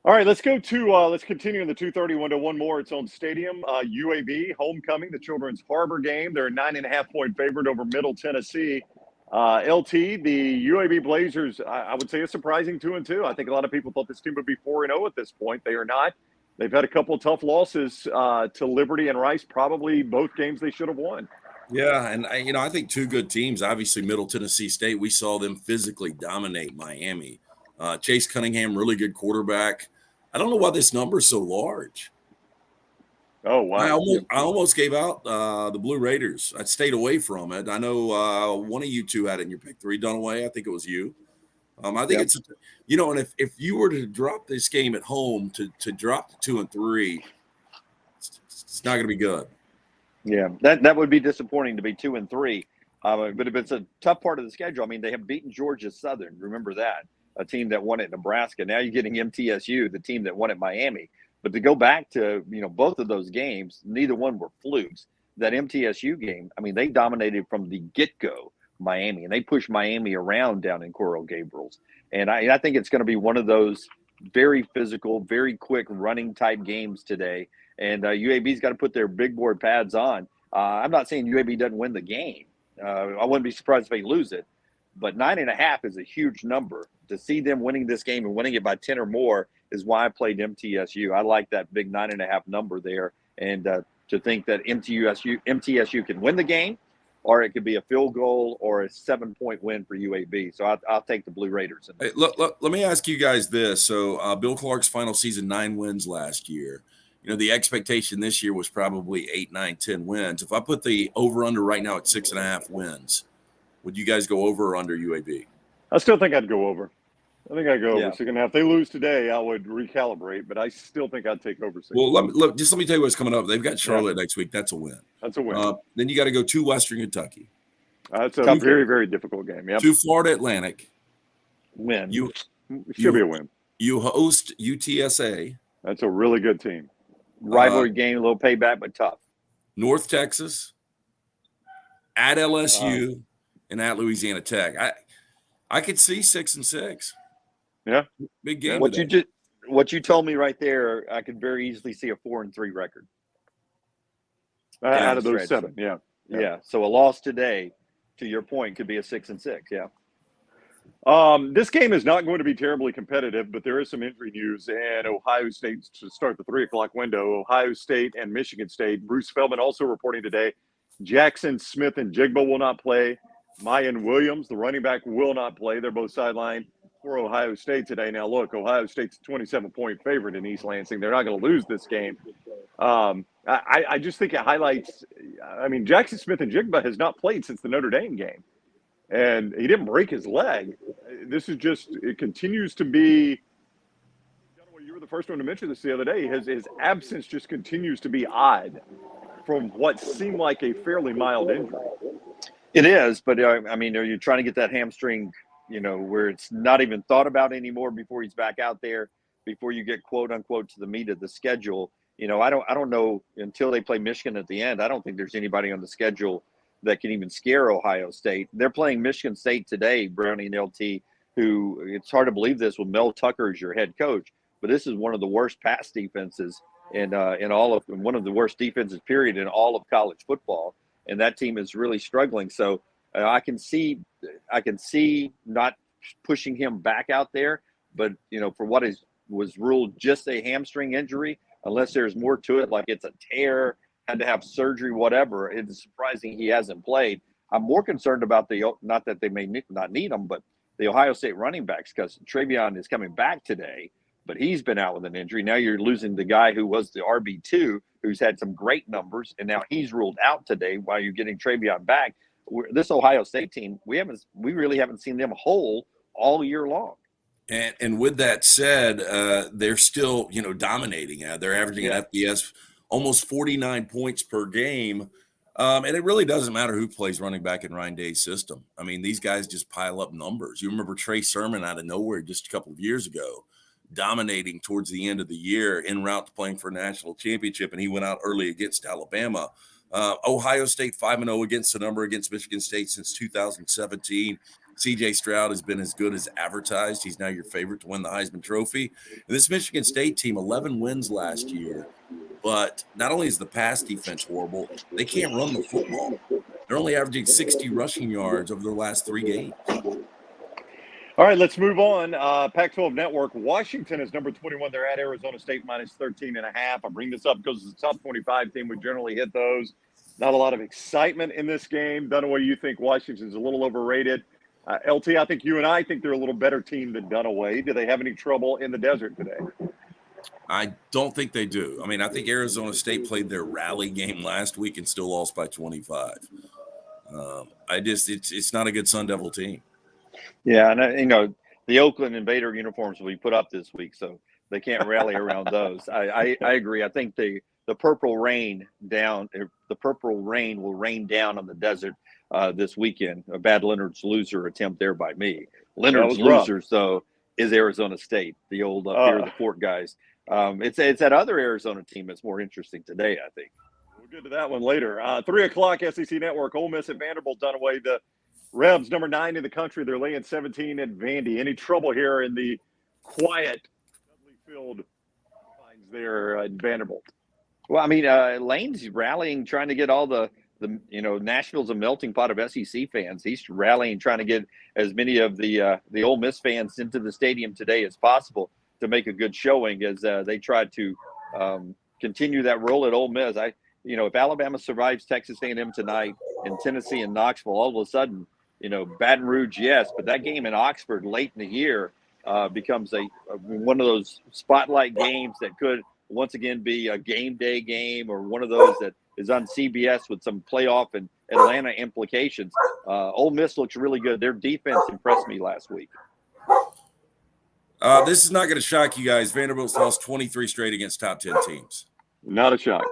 All right, let's go to let's continue in the 2:30 window. One more, its own stadium. UAB homecoming, the Children's Harbor game. They're a 9.5-point favorite over Middle Tennessee. LT, the UAB Blazers, I would say a surprising 2-2. I think a lot of people thought this team would be 4-0 at this point. They are not. They've had a couple of tough losses to Liberty and Rice, probably both games they should have won. Yeah, and I think two good teams. Obviously, Middle Tennessee State, we saw them physically dominate Miami. Chase Cunningham, really good quarterback. I don't know why this number is so large. Oh, wow. I almost gave out the Blue Raiders. I stayed away from it. I know one of you two had it in your pick three, Dunaway. I think it was you. I think it's, and if you were to drop this game at home to drop to 2 and 3, it's not going to be good. Yeah, that would be disappointing to be 2 and 3. But if it's a tough part of the schedule, I mean, they have beaten Georgia Southern. Remember that, a team that won at Nebraska. Now you're getting MTSU, the team that won at Miami. But to go back to, both of those games, neither one were flukes. That MTSU game, I mean, they dominated from the get-go Miami, and they pushed Miami around down in Coral Gables. And I think it's going to be one of those very physical, very quick running type games today. And UAB's got to put their big board pads on. I'm not saying UAB doesn't win the game. I wouldn't be surprised if they lose it. But 9.5 is a huge number. To see them winning this game and winning it by 10 or more is why I played MTSU. I like that big 9.5 number there. And to think that MTSU can win the game, or it could be a field goal or a 7-point win for UAB. So I'll take the Blue Raiders. Hey, look, let me ask you guys this. So Bill Clark's final season, 9 wins last year. The expectation this year was probably 8, 9, 10 wins. If I put the over-under right now at 6.5 wins, would you guys go over or under UAB? I still think I'd go over. I think I'd go over 6.5. If they lose today, I would recalibrate, but I still think I'd take over 6. Well, let me tell you what's coming up. They've got Charlotte next week. That's a win. That's a win. Then you got to go to Western Kentucky. That's a very, very difficult game. Yep. To Florida Atlantic. Win. Should be a win. You host UTSA. That's a really good team. Rivalry game, a little payback, but tough. North Texas, at LSU, and at Louisiana Tech. I could see 6 and 6. Yeah, big game. what you told me right there, I could very easily see a 4-3 record. Out of those 7, yeah. So a loss today, to your point, could be a 6-6. Yeah. This game is not going to be terribly competitive, but there is some injury news, and Ohio State to start the 3:00 window. Ohio State and Michigan State. Bruce Feldman also reporting today. Jackson Smith and Jigba will not play. Mayan Williams, the running back, will not play. They're both sidelined for Ohio State today. Now, look, Ohio State's a 27-point favorite in East Lansing. They're not going to lose this game. I just think it highlights – I mean, Jackson Smith and Jigba has not played since the Notre Dame game, and he didn't break his leg. This is just – it continues to be – you were the first one to mention this the other day. His absence just continues to be odd from what seemed like a fairly mild injury. It is, but I mean, are you trying to get that hamstring, where it's not even thought about anymore before he's back out there, before you get quote unquote to the meat of the schedule? I don't know until they play Michigan at the end. I don't think there's anybody on the schedule that can even scare Ohio State. They're playing Michigan State today, Brownie and LT, who it's hard to believe this with Mel Tucker as your head coach, but this is one of the worst pass defenses in all of one of the worst defenses period in all of college football. And that team is really struggling. So I can see not pushing him back out there, but for what was ruled just a hamstring injury, unless there's more to it, like it's a tear, had to have surgery, whatever, it's surprising he hasn't played. I'm more concerned about not that they may not need him, but the Ohio State running backs, because Travion is coming back today, but he's been out with an injury. Now you're losing the guy who was the RB2, who's had some great numbers, and now he's ruled out today while you're getting Travion back. This Ohio State team, we really haven't seen them whole all year long. And with that said, they're still, dominating. They're averaging an FBS almost 49 points per game. And it really doesn't matter who plays running back in Ryan Day's system. I mean, these guys just pile up numbers. You remember Trey Sermon out of nowhere just a couple of years ago, dominating towards the end of the year en route to playing for a national championship, and he went out early against Alabama. Ohio State 5-0 against the number against Michigan State since 2017. CJ Stroud has been as good as advertised. He's now your favorite to win the Heisman Trophy. And this Michigan State team, 11 wins last year, but not only is the pass defense horrible, they can't run the football. They're only averaging 60 rushing yards over their last 3 games. All right, let's move on. Pac-12 Network. Washington is number 21. They're at Arizona State minus 13.5. I bring this up because it's a top 25 team. We generally hit those. Not a lot of excitement in this game. Dunaway, you think Washington's a little overrated. LT, I think you and I think they're a little better team than Dunaway. Do they have any trouble in the desert today? I don't think they do. I mean, I think Arizona State played their rally game last week and still lost by 25. It's not a good Sun Devil team. Yeah, and the Oakland Invader uniforms will be put up this week, so they can't rally around those. I agree. I think the purple rain will rain down on the desert this weekend. A bad Leonard's loser attempt there by me. Leonard's losers, though, is Arizona State, the old fear of the fort guys. It's that other Arizona team that's more interesting today, I think. We'll get to that one later. 3:00 SEC Network. Ole Miss at Vanderbilt. Dunaway, the Rebs, number 9 in the country. They're laying 17 at Vandy. Any trouble here in the quiet, Dudley-filled lines there at Vanderbilt? Well, I mean, Lane's rallying, trying to get all the Nashville's a melting pot of SEC fans. He's rallying, trying to get as many of the Ole Miss fans into the stadium today as possible to make a good showing as they try to continue that role at Ole Miss. If Alabama survives Texas A&M tonight and Tennessee and Knoxville, all of a sudden, Baton Rouge, yes, but that game in Oxford late in the year becomes one of those spotlight games that could once again be a game day game or one of those that is on CBS with some playoff and Atlanta implications. Ole Miss looks really good. Their defense impressed me last week. This is not going to shock you guys. Vanderbilt's lost 23 straight against top 10 teams. Not a shock.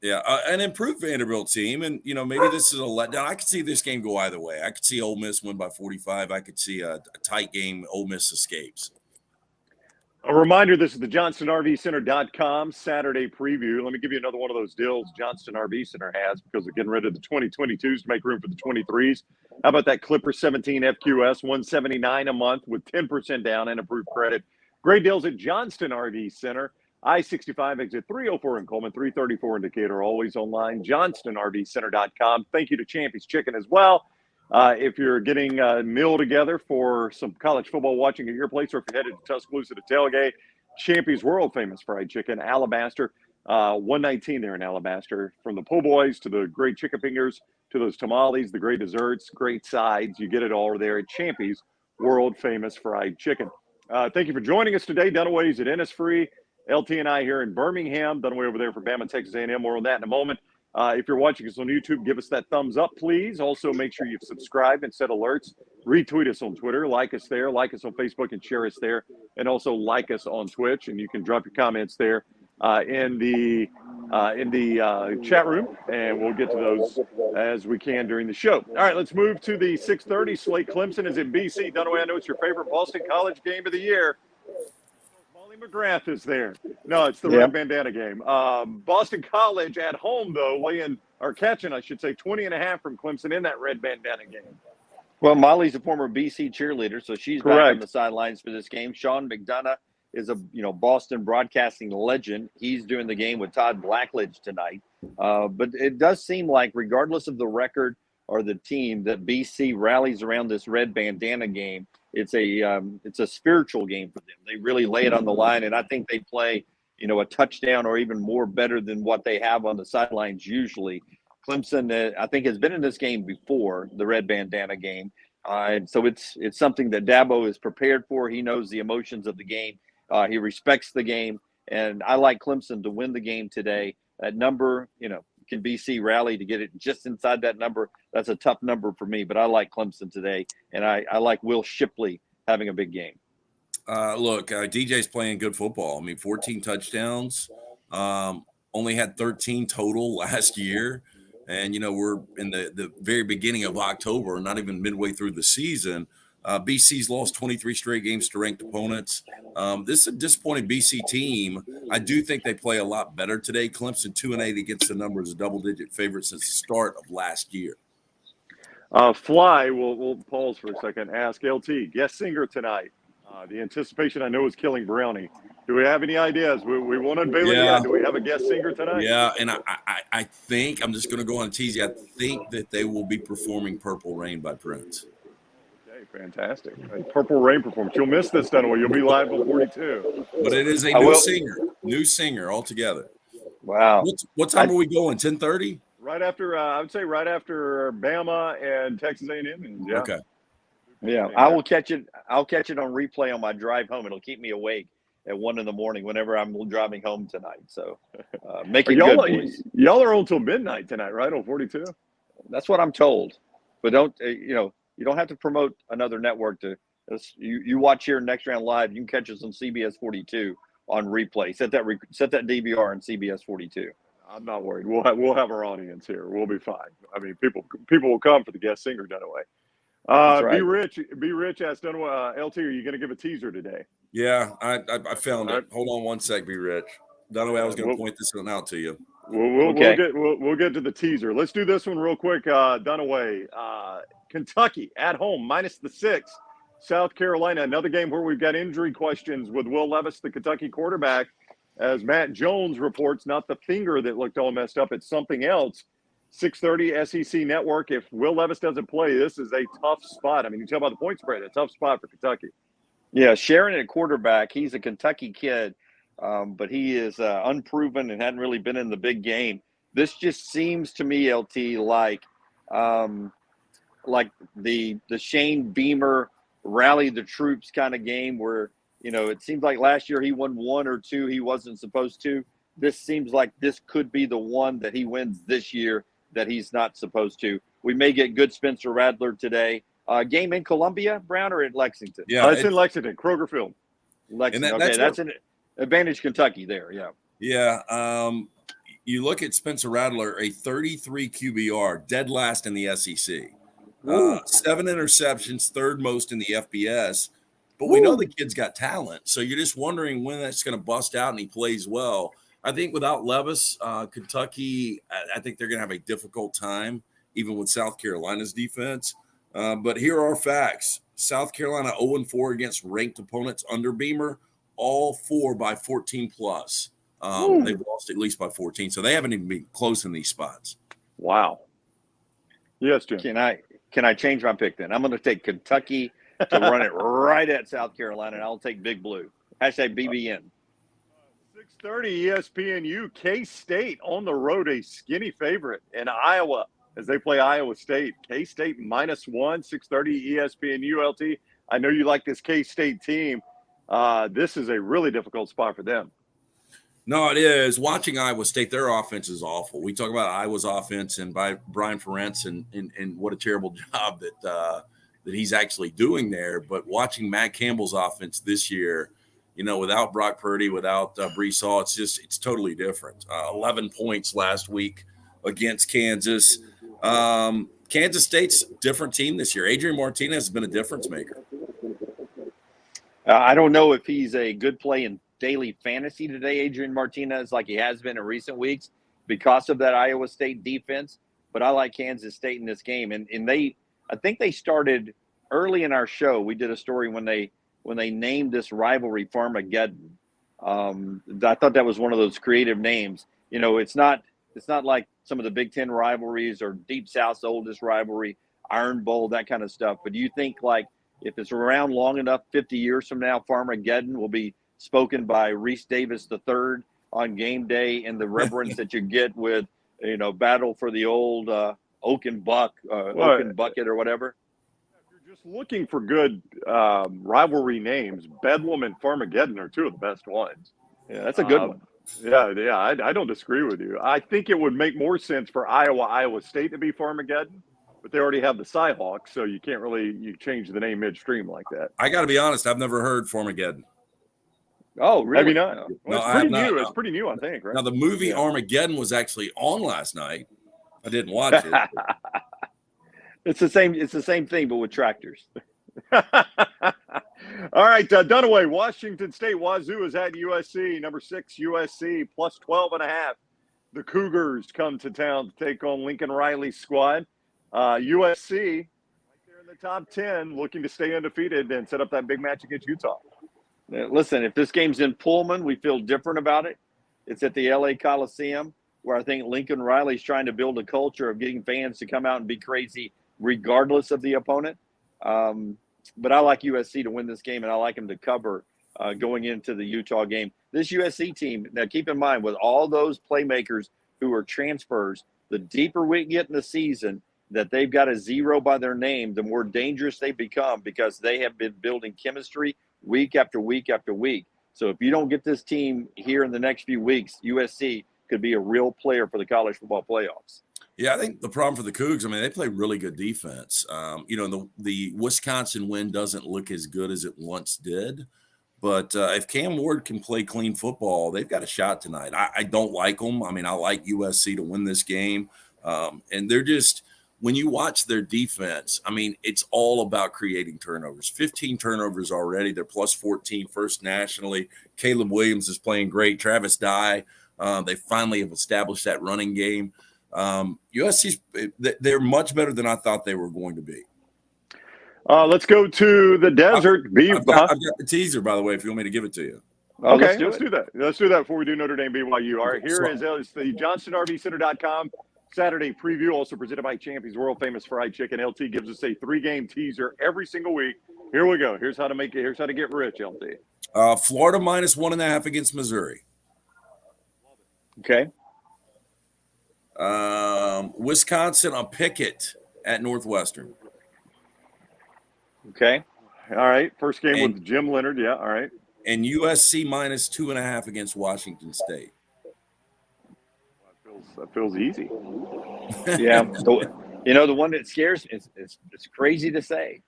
Yeah, an improved Vanderbilt team, and maybe this is a letdown. I could see this game go either way. I could see Ole Miss win by 45. I could see a tight game. Ole Miss escapes. A reminder: this is the JohnstonRVCenter.com Saturday preview. Let me give you another one of those deals Johnston RV Center has because they're getting rid of the 2022s to make room for the 23s. How about that Clipper 17 FQS, $179 a month with 10% down and approved credit? Great deals at Johnston RV Center. I-65 exit 304 in Coleman, 334 in Decatur. Always online, johnstonrvcenter.com. Thank you to Champy's Chicken as well. If you're getting a meal together for some college football watching at your place, or if you're headed to Tuscaloosa to tailgate, Champy's world famous fried chicken, Alabaster, 119 there in Alabaster. From the po' boys to the great chicken fingers to those tamales, the great desserts, great sides, you get it all there at Champy's world famous fried chicken. Thank you for joining us today. Dunaway's at Innisfree. LT and I here in Birmingham. Dunaway over there for Bama, Texas A&M. More on that in a moment. If you're watching us on YouTube, give us that thumbs up, please. Also, make sure you've subscribed and set alerts. Retweet us on Twitter. Like us there. Like us on Facebook and share us there. And also like us on Twitch. And you can drop your comments there in the chat room. And we'll get to those as we can during the show. All right, let's move to the 6:30 slate. Clemson is in BC. Dunaway, I know it's your favorite Boston College game of the year. McGrath is there. No, it's the red bandana game. Boston College at home, though, catching, I should say, 20.5 from Clemson in that red bandana game. Well, Molly's a former BC cheerleader, so she's Correct. back on the sidelines for this game. Sean McDonough is a Boston broadcasting legend. He's doing the game with Todd Blackledge tonight. But it does seem like, regardless of the record or the team, that BC rallies around this red bandana game. It's a spiritual game for them. They really lay it on the line, and I think they play, a touchdown or even more better than what they have on the sidelines usually. Clemson, I think, has been in this game before, the red bandana game, and so it's something that Dabo is prepared for. He knows the emotions of the game. He respects the game, and I like Clemson to win the game today. That number, can BC rally to get it just inside that number? That's a tough number for me, but I like Clemson today, and I like Will Shipley having a big game. DJ's playing good football. 14 touchdowns, only had 13 total last year. And, we're in the very beginning of October, not even midway through the season. BC's lost 23 straight games to ranked opponents. This is a disappointing BC team. I do think they play a lot better today. Clemson 2-8 against the number is a double-digit favorite since the start of last year. Fly, we'll pause for a second. Ask LT, guest singer tonight. The anticipation, I know, is killing Brownie. Do we have any ideas? We won't unveil it yet. Do we have a guest singer tonight? Yeah, and I think, I'm just going to go on and tease you, I think that they will be performing Purple Rain by Prince. Fantastic. Purple Rain performance. You'll miss this, Dunaway. You'll be live on 42. But it is a new singer altogether. Wow. What time are we going? 10:30? Right after, I would say right after Bama and Texas A&M. Yeah. Okay. Yeah, I will catch it. I'll catch it on replay on my drive home. It'll keep me awake at 1 a.m. whenever I'm driving home tonight. So make it good, boys. Y'all are on till midnight tonight, right? On 42? That's what I'm told. But don't, you don't have to promote another network to you watch here Next Round Live. You can catch us on CBS 42 on replay. Set that DVR on CBS 42. I'm not worried. We'll have our audience here. We'll be fine. People will come for the guest singer, Dunaway. Right. Be rich. Asked Dunaway, LT, are you going to give a teaser today? Yeah, I found it. Hold on one sec. Be rich. Dunaway, I was going to point this one out to you. We'll get to the teaser. Let's do this one real quick. Dunaway, Kentucky at home -6. South Carolina, another game where we've got injury questions with Will Levis, the Kentucky quarterback. As Matt Jones reports, not the finger that looked all messed up, it's something else. 6:30 SEC Network. If Will Levis doesn't play, this is a tough spot. You tell by the point spread, a tough spot for Kentucky. Yeah, Sharon at quarterback. He's a Kentucky kid, but he is unproven and hadn't really been in the big game. This just seems to me, LT, like the Shane Beamer rally the troops kind of game where, it seems like last year he won 1 or 2 he wasn't supposed to. This seems like this could be the one that he wins this year that he's not supposed to. We may get good Spencer Rattler today. Game in Columbia, Brown, or in Lexington? Yeah, it's in Lexington, Kroger Field. Lexington. That's an advantage Kentucky there, yeah. Yeah, you look at Spencer Rattler, a 33 QBR, dead last in the SEC. 7 interceptions, third most in the FBS. But we know the kid's got talent, so you're just wondering when that's going to bust out and he plays well. I think without Levis, Kentucky, I think they're going to have a difficult time, even with South Carolina's defense. But here are facts. South Carolina 0-4 against ranked opponents under Beamer, all 4 by 14 plus. They've lost at least by 14, so they haven't even been close in these spots. Wow. Yes, Jim. Can I change my pick then? I'm going to take Kentucky to run it right at South Carolina, and I'll take Big Blue. Hashtag BBN. 6:30 ESPNU, K-State on the road, a skinny favorite in Iowa as they play Iowa State. K-State -1, 6:30 ESPNU LT. I know you like this K-State team. This is a really difficult spot for them. No, it is. Watching Iowa State, their offense is awful. We talk about Iowa's offense and by Brian Ferentz and what a terrible job that he's actually doing there. But watching Matt Campbell's offense this year, without Brock Purdy, without Brees Hall, it's totally different. 11 points last week against Kansas. Kansas State's a different team this year. Adrian Martinez has been a difference maker. I don't know if he's a good play in daily fantasy today, Adrian Martinez, like he has been in recent weeks because of that Iowa State defense. But I like Kansas State in this game. And I think they started early in our show. We did a story when they named this rivalry Farmageddon. I thought that was one of those creative names. It's not like some of the Big Ten rivalries or Deep South's oldest rivalry, Iron Bowl, that kind of stuff. But do you think, like, if it's around long enough, 50 years from now, Farmageddon will be spoken by Reese Davis III on game day, and the reverence that you get with, battle for the old Oaken Bucket or whatever? If you're just looking for good rivalry names, Bedlam and Farmageddon are two of the best ones. Yeah, that's a good one. Yeah, I don't disagree with you. I think it would make more sense for Iowa State to be Farmageddon, but they already have the Cyhawks, so you can't really change the name midstream like that. I got to be honest, I've never heard Farmageddon. Oh, really? Have you not? Well, it's pretty new. No. It's pretty new, I think, right? Now, the movie Armageddon was actually on last night. I didn't watch it. It's the same thing, but with tractors. All right, Dunaway, Washington State. Wazoo is at USC. Number 6, USC, plus 12.5. The Cougars come to town to take on Lincoln Riley's squad. USC, right there in the top 10, looking to stay undefeated and set up that big match against Utah. Listen, if this game's in Pullman, we feel different about it. It's at the LA Coliseum, where I think Lincoln Riley's trying to build a culture of getting fans to come out and be crazy regardless of the opponent. But I like USC to win this game, and I like them to cover going into the Utah game. This USC team, now keep in mind, with all those playmakers who are transfers, the deeper we get in the season, that they've got a zero by their name, the more dangerous they become because they have been building chemistry week after week after week. So if you don't get this team here in the next few weeks, USC could be a real player for the college football playoffs. Yeah, I think the problem for the Cougs, they play really good defense. The Wisconsin win doesn't look as good as it once did. But if Cam Ward can play clean football, they've got a shot tonight. I don't like them. I like USC to win this game. And they're just – when you watch their defense, it's all about creating turnovers. 15 turnovers already. They're plus 14 first nationally. Caleb Williams is playing great. Travis Dye. They finally have established that running game. USC's they're much better than I thought they were going to be. Let's go to the desert. I've got the teaser, by the way, if you want me to give it to you. Okay, let's do that. Let's do that before we do Notre Dame BYU. All right, here is the JohnstonRVCenter.com Saturday preview, also presented by Champy's World Famous Fried Chicken. LT gives us a 3-game teaser every single week. Here we go. Here's how to make it. Here's how to get rich, LT. Florida minus 1.5 against Missouri. Okay. Wisconsin on Pickett at Northwestern. Okay. All right. First game with Jim Leonard. Yeah. All right. And USC minus 2.5 against Washington State. That feels easy. Yeah. The one that scares me, it's crazy to say,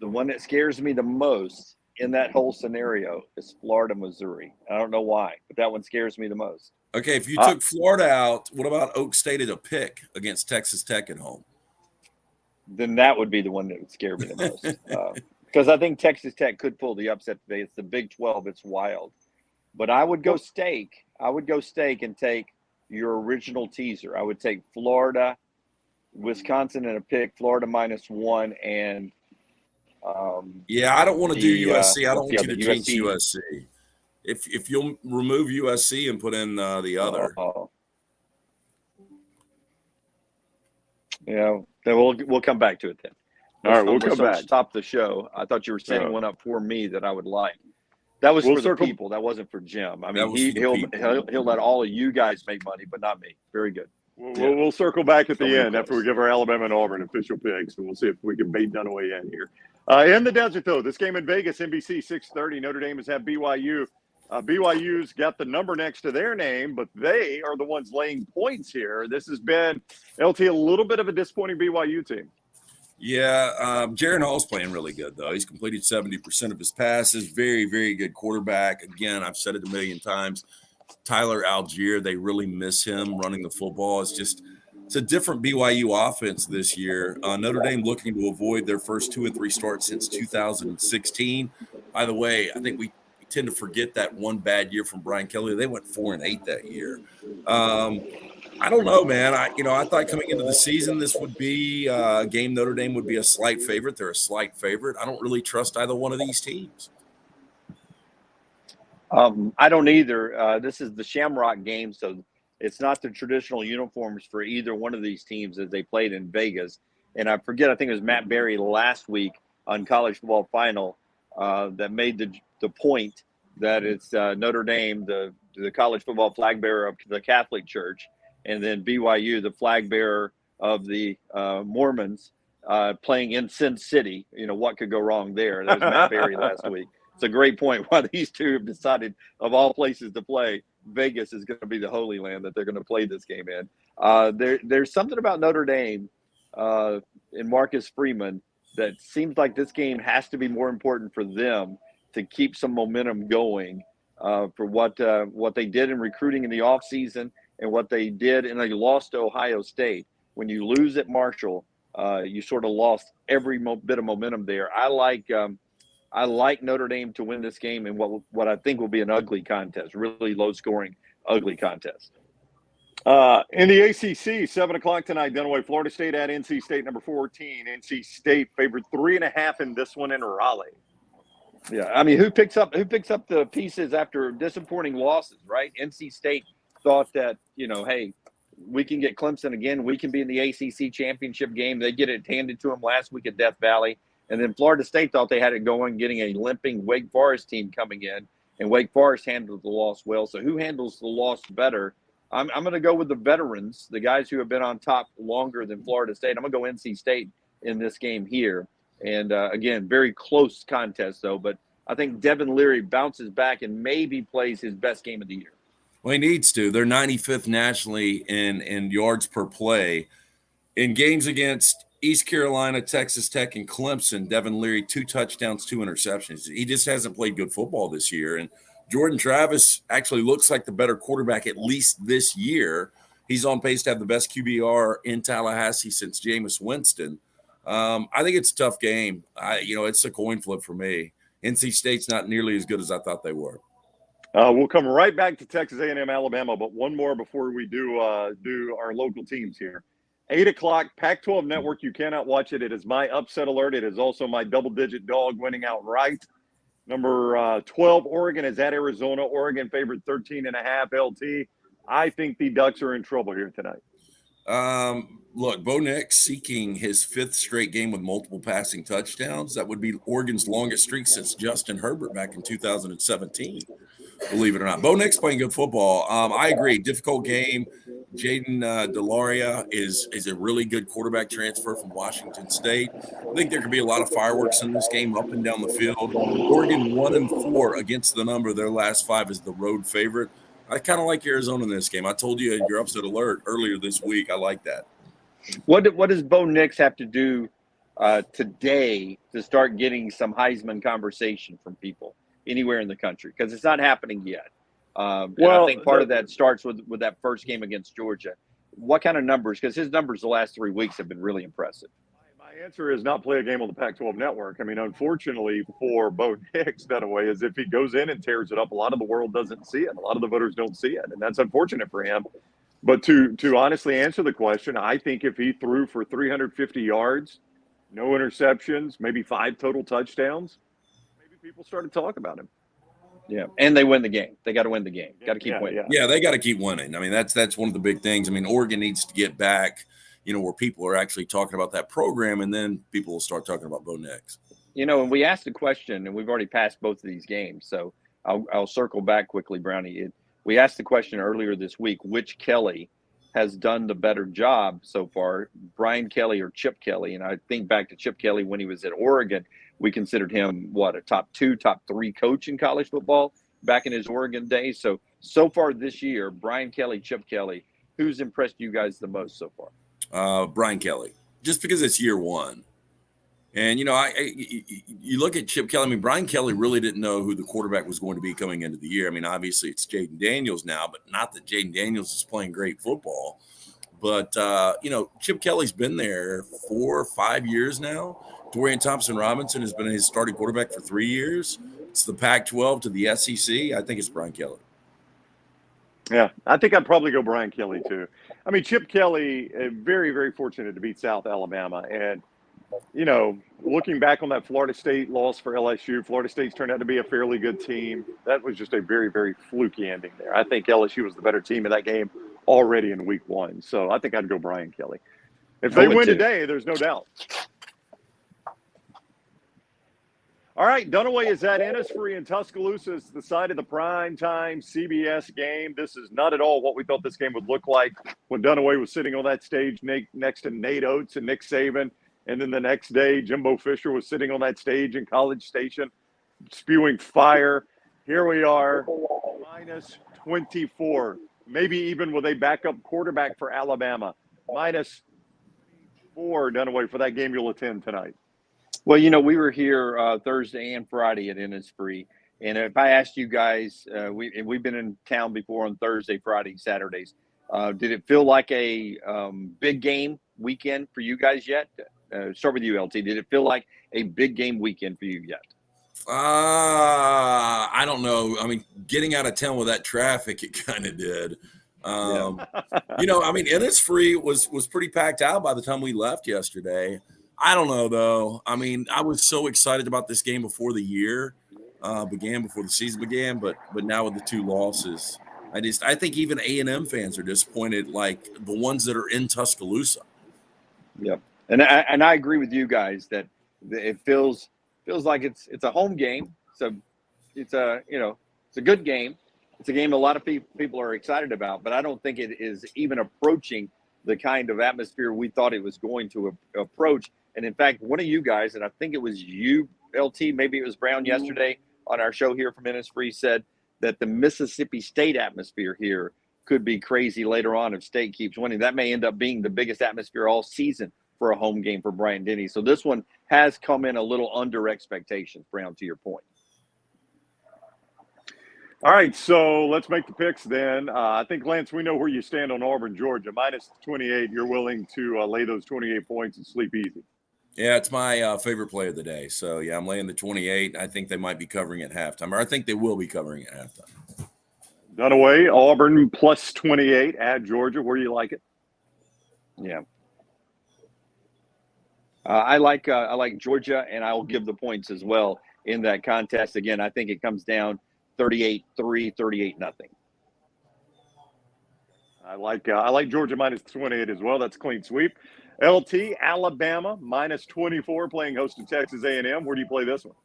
the one that scares me the most in that whole scenario is Florida, Missouri. I don't know why, but that one scares me the most. Okay, if you took Florida out, what about Oak State at a pick against Texas Tech at home? Then that would be the one that would scare me the most. Because I think Texas Tech could pull the upset today. It's the Big 12. It's wild. But I would go stake. And take your original teaser. I would take Florida, Wisconsin in a pick, Florida minus 1, and I don't want to do USC. I don't want you to jinx USC. if you'll remove USC and put in the other. Yeah, then we'll come back to it then. All right, we'll come back. Stop the show. I thought you were setting one up for me that I would like. That was for the people. That wasn't for Jim. I mean, he'll let all of you guys make money, but not me. Very good. We'll circle back at the end after we give our Alabama and Auburn official picks, and we'll see if we can bait Dunaway in here. In the desert, though, this game in Vegas, NBC 6:30. Notre Dame has had BYU. BYU's got the number next to their name, but they are the ones laying points here. This has been, LT, a little bit of a disappointing BYU team. Yeah, Jaron Hall's playing really good, though. He's completed 70% of his passes. Very, very good quarterback. Again, I've said it a million times. Tyler Algier, they really miss him running the football. It's a different BYU offense this year. Notre Dame looking to avoid their first 2 and 3 starts since 2016. By the way, I think we tend to forget that one bad year from Brian Kelly. They went 4-8 that year. I don't know, man. I thought coming into the season this would be a game Notre Dame would be a slight favorite. They're a slight favorite. I don't really trust either one of these teams. I don't either. This is the Shamrock game, so it's not the traditional uniforms for either one of these teams as they played in Vegas. And I think it was Matt Berry last week on College Football Final that made the point that it's Notre Dame, the college football flag bearer of the Catholic Church, and then BYU, the flag bearer of the Mormons, playing in Sin City. You know, what could go wrong there? That was Matt Berry last week. It's a great point why these two have decided, of all places to play, Vegas is going to be the Holy Land that they're going to play this game in. There's something about Notre Dame and Marcus Freeman that seems like this game has to be more important for them to keep some momentum going for what they did in recruiting in the offseason and what they did in a loss to Ohio State. When you lose at Marshall, you sort of lost every bit of momentum there. I like Notre Dame to win this game in what I think will be an ugly contest, really low-scoring, ugly contest. In the ACC, 7 o'clock tonight, Dunaway, Florida State at NC State, number 14. NC State favored 3.5 in this one in Raleigh. Yeah, I mean, who picks up the pieces after disappointing losses, right? NC State thought that, hey, we can get Clemson again. We can be in the ACC championship game. They get it handed to them last week at Death Valley. And then Florida State thought they had it going, getting a limping Wake Forest team coming in, and Wake Forest handled the loss well. So who handles the loss better? I'm going to go with the veterans, the guys who have been on top longer than Florida State. I'm going to go NC State in this game here. And, again, very close contest, though. But I think Devin Leary bounces back and maybe plays his best game of the year. Well, he needs to. They're 95th nationally in yards per play. In games against East Carolina, Texas Tech, and Clemson, Devin Leary, 2 touchdowns, 2 interceptions. He just hasn't played good football this year. And Jordan Travis actually looks like the better quarterback, at least this year. He's on pace to have the best QBR in Tallahassee since Jameis Winston. I think it's a tough game. It's a coin flip for me. NC State's not nearly as good as I thought they were. We'll come right back to Texas A&M, Alabama, but one more before we do our local teams here. 8 o'clock, Pac-12 Network. You cannot watch it. It is my upset alert. It is also my double-digit dog winning outright. Number 12, Oregon is at Arizona. Oregon favored 13.5 LT. I think the Ducks are in trouble here tonight. Look, Bo Nix seeking his 5th straight game with multiple passing touchdowns. That would be Oregon's longest streak since Justin Herbert back in 2017. Believe it or not, Bo Nix playing good football. I agree. Difficult game. Jaden Delaria is a really good quarterback transfer from Washington State. I think there could be a lot of fireworks in this game up and down the field. Oregon 1-4 against the number. Their last 5 is the road favorite. I kind of like Arizona in this game. I told you in your upset alert earlier this week. I like that. What does Bo Nix have to do today to start getting some Heisman conversation from people anywhere in the country? Because it's not happening yet. I think part of that starts with that first game against Georgia. What kind of numbers? Because his numbers the last 3 weeks have been really impressive. My answer is not play a game on the Pac-12 Network. I mean, unfortunately for Bo Nix, that way, is if he goes in and tears it up, a lot of the world doesn't see it. A lot of the voters don't see it, and that's unfortunate for him. But to honestly answer the question, I think if he threw for 350 yards, no interceptions, maybe 5 total touchdowns, maybe people started talking about him. Yeah, and they win the game. They got to win the game. Got to keep winning. Yeah, they got to keep winning. I mean, that's one of the big things. I mean, Oregon needs to get back, where people are actually talking about that program, and then people will start talking about Bo Nix. And we asked the question, and we've already passed both of these games, so I'll circle back quickly, Brownie. We asked the question earlier this week, which Kelly has done the better job so far, Brian Kelly or Chip Kelly? And I think back to Chip Kelly when he was at Oregon. We considered him, a top 2, top 3 coach in college football back in his Oregon days. So far this year, Brian Kelly, Chip Kelly, who's impressed you guys the most so far? Brian Kelly, just because it's year one. And, you look at Chip Kelly. I mean, Brian Kelly really didn't know who the quarterback was going to be coming into the year. I mean, obviously it's Jaden Daniels now, but not that Jaden Daniels is playing great football. But, Chip Kelly's been there 4 or 5 years now. Dorian Thompson-Robinson has been his starting quarterback for 3 years. It's the Pac-12 to the SEC. I think it's Brian Kelly. Yeah, I think I'd probably go Brian Kelly too. I mean, Chip Kelly, very, very fortunate to beat South Alabama. And, looking back on that Florida State loss for LSU, Florida State's turned out to be a fairly good team. That was just a very, very fluky ending there. I think LSU was the better team in that game already in week 1. So I think I'd go Brian Kelly. If they win today, there's no doubt. All right, Dunaway is at Innisfree in Tuscaloosa. It's the site of the primetime CBS game. This is not at all what we thought this game would look like when Dunaway was sitting on that stage next to Nate Oates and Nick Saban. And then the next day, Jimbo Fisher was sitting on that stage in College Station spewing fire. Here we are, minus 24, maybe even with a backup quarterback for Alabama. Minus 4, Dunaway, for that game you'll attend tonight. Well, we were here Thursday and Friday at Innisfree. And if I asked you guys, we've been in town before on Thursday, Friday, Saturdays. Did it feel like a big game weekend for you guys yet? Start with you, LT. Did it feel like a big game weekend for you yet? I don't know. I mean, getting out of town with that traffic, it kind of did. Innisfree was pretty packed out by the time we left yesterday. I don't know, though. I mean, I was so excited about this game before the year began, before the season began, but now with the 2 losses, I think even A&M fans are disappointed, like the ones that are in Tuscaloosa. Yep, and I agree with you guys that it feels like it's a home game. So it's a good game. It's a game a lot of people are excited about, but I don't think it is even approaching the kind of atmosphere we thought it was going to approach. And in fact, one of you guys, and I think it was you, LT, maybe it was Brown yesterday on our show here from Innisfree, said that the Mississippi State atmosphere here could be crazy later on if State keeps winning. That may end up being the biggest atmosphere all season for a home game for Bryant-Denny. So this one has come in a little under expectations, Brown, to your point. All right, so let's make the picks then. I think, Lance, we know where you stand on Auburn, Georgia. Minus 28, you're willing to lay those 28 points and sleep easy. Yeah, it's my favorite play of the day. So, yeah, I'm laying the 28. I think they might be covering at halftime, or I think they will be covering at halftime. Dunaway, Auburn plus 28 at Georgia. Where do you like it? Yeah. I like Georgia, and I will give the points as well in that contest. Again, I think it comes down 38-3, 38-0. I like Georgia minus 28 as well. That's a clean sweep. LT, Alabama minus 24 playing host to Texas A&M. Where do you play this one?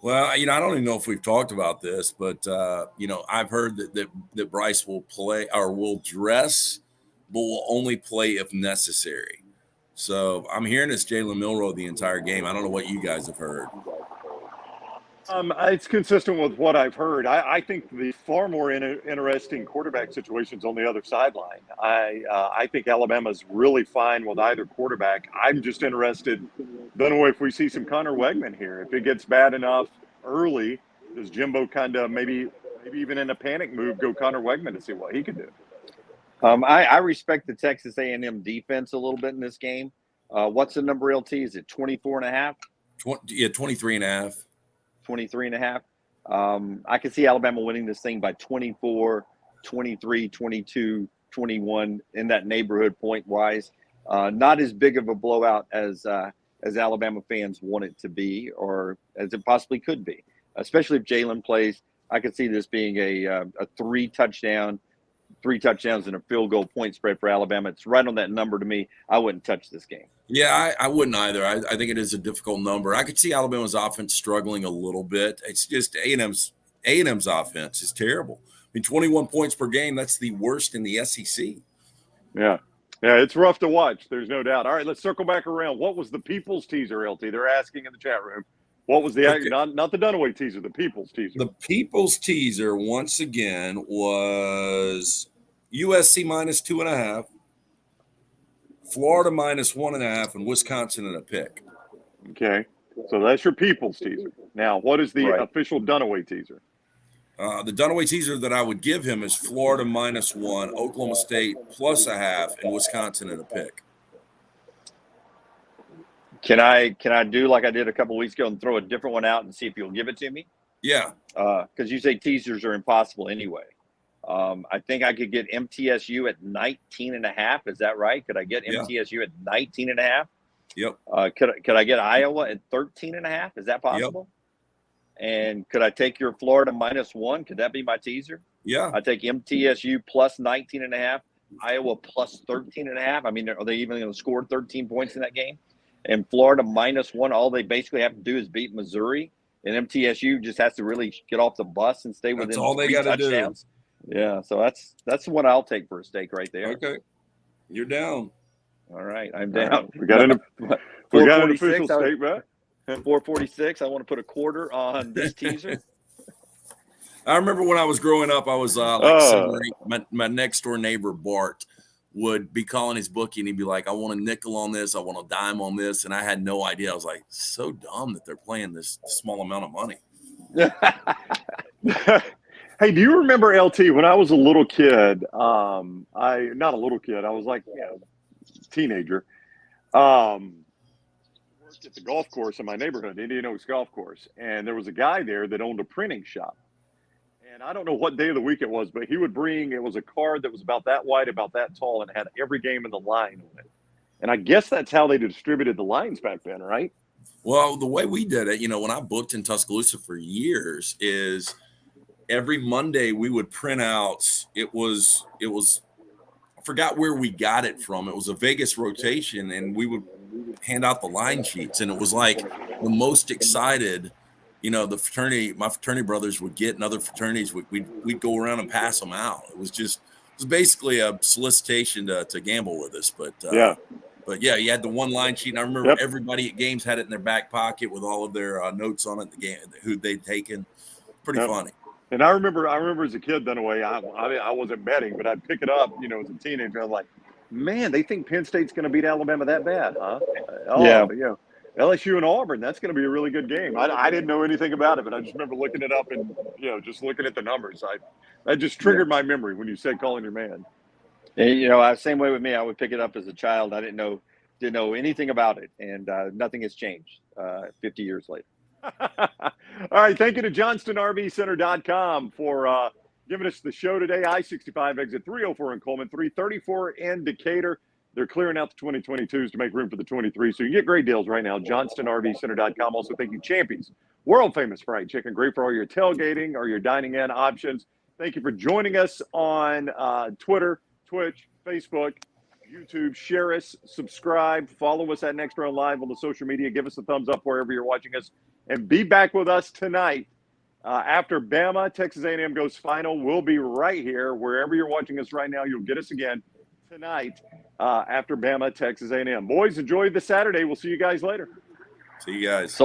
Well, I don't even know if we've talked about this, but I've heard that Bryce will play or will dress, but will only play if necessary. So I'm hearing it's Jalen Milroe the entire game. I don't know what you guys have heard. It's consistent with what I've heard. I think the far more interesting quarterback situation's on the other sideline. I think Alabama's really fine with either quarterback. I'm just interested, don't know if we see some Connor Wegman here. If it gets bad enough early, does Jimbo kind of maybe even in a panic move go Connor Wegman to see what he can do? I respect the Texas A&M defense a little bit in this game. What's the number, LT? Is it 24.5? 23.5. 23.5. I can see Alabama winning this thing by 24, 23, 22, 21 in that neighborhood point wise. Not as big of a blowout as Alabama fans want it to be, or as it possibly could be, especially if Jalen plays I could see this being a three touchdowns and a field goal point spread for Alabama. It's right on that number to me. I wouldn't touch this game. Yeah, I wouldn't either. I think it is a difficult number. I could see Alabama's offense struggling a little bit. It's just A&M's offense is terrible. I mean, 21 points per game, that's the worst in the SEC. Yeah. Yeah, it's rough to watch. There's no doubt. All right, let's circle back around. What was the People's teaser, LT? They're asking in the chat room. What was the not the Dunaway teaser, the People's teaser? The People's teaser, once again, was USC minus 2.5, Florida minus 1.5, and Wisconsin in a pick. Okay, so that's your People's teaser. Now, what is the official Dunaway teaser? The Dunaway teaser that I would give him is Florida minus 1, Oklahoma State plus 0.5, and Wisconsin in a pick. Can I do like I did a couple of weeks ago and throw a different one out and see if you'll give it to me? Yeah. Because you say teasers are impossible anyway. I think I could get MTSU at 19.5. Is that right? Could I get MTSU at 19.5? Yep. Could I get Iowa at 13.5? Is that possible? Yep. And could I take your Florida minus 1? Could that be my teaser? Yeah. I take MTSU plus 19.5, Iowa plus 13.5. I mean, are they even going to score 13 points in that game? And Florida minus 1, all they basically have to do is beat Missouri, and MTSU just has to really get off the bus and stay within. That's all they got to do. Yeah, so that's the one I'll take for a stake right there. Okay, you're down. All right, I'm down. We got an official statement. 446. I want to put a quarter on this teaser. I remember when I was growing up, I was my next door neighbor Bart would be calling his bookie and he'd be like, I want a nickel on this, I want a dime on this, and I had no idea. I was like, so dumb that they're playing this small amount of money. Hey, do you remember, LT, when I was a little kid, I was like, teenager, worked at the golf course in my neighborhood, Indian Oaks Golf Course, and there was a guy there that owned a printing shop. And I don't know what day of the week it was, but he would bring, it was a card that was about that wide, about that tall, and had every game in the line on it. And I guess that's how they distributed the lines back then, right? Well, the way we did it, when I booked in Tuscaloosa for years, is every Monday we would print out, it was I forgot where we got it from. It was a Vegas rotation, and we would hand out the line sheets, and it was like the most excited the fraternity, my fraternity brothers would get, and other fraternities we'd go around and pass them out. It was basically a solicitation to gamble with us. But you had the one line sheet, and I remember everybody at games had it in their back pocket with all of their notes on it, the game, who they'd taken. Pretty funny. And I remember as a kid, Dunaway, I wasn't betting, but I'd pick it up, as a teenager. I was like, man, they think Penn State's going to beat Alabama that bad, huh? LSU and Auburn, that's going to be a really good game. I didn't know anything about it, but I just remember looking it up and, just looking at the numbers. That just triggered my memory when you said calling your man. And, same way with me. I would pick it up as a child. I didn't know anything about it, and nothing has changed 50 years later. All right. Thank you to JohnstonRVCenter.com for giving us the show today. I-65 exit 304 in Coleman, 334 in Decatur. They're clearing out the 2022s to make room for the 23. So you get great deals right now. JohnstonRVCenter.com. Also, thank you, Champy's world famous fried chicken. Great for all your tailgating or your dining in options. Thank you for joining us on Twitter, Twitch, Facebook, YouTube. Share us, subscribe, follow us at Next Round Live on the social media. Give us a thumbs up wherever you're watching us. And be back with us tonight after Bama, Texas A&M goes final. We'll be right here. Wherever you're watching us right now, you'll get us again tonight after Bama, Texas A&M. Boys, enjoy the Saturday. We'll see you guys later. See you guys.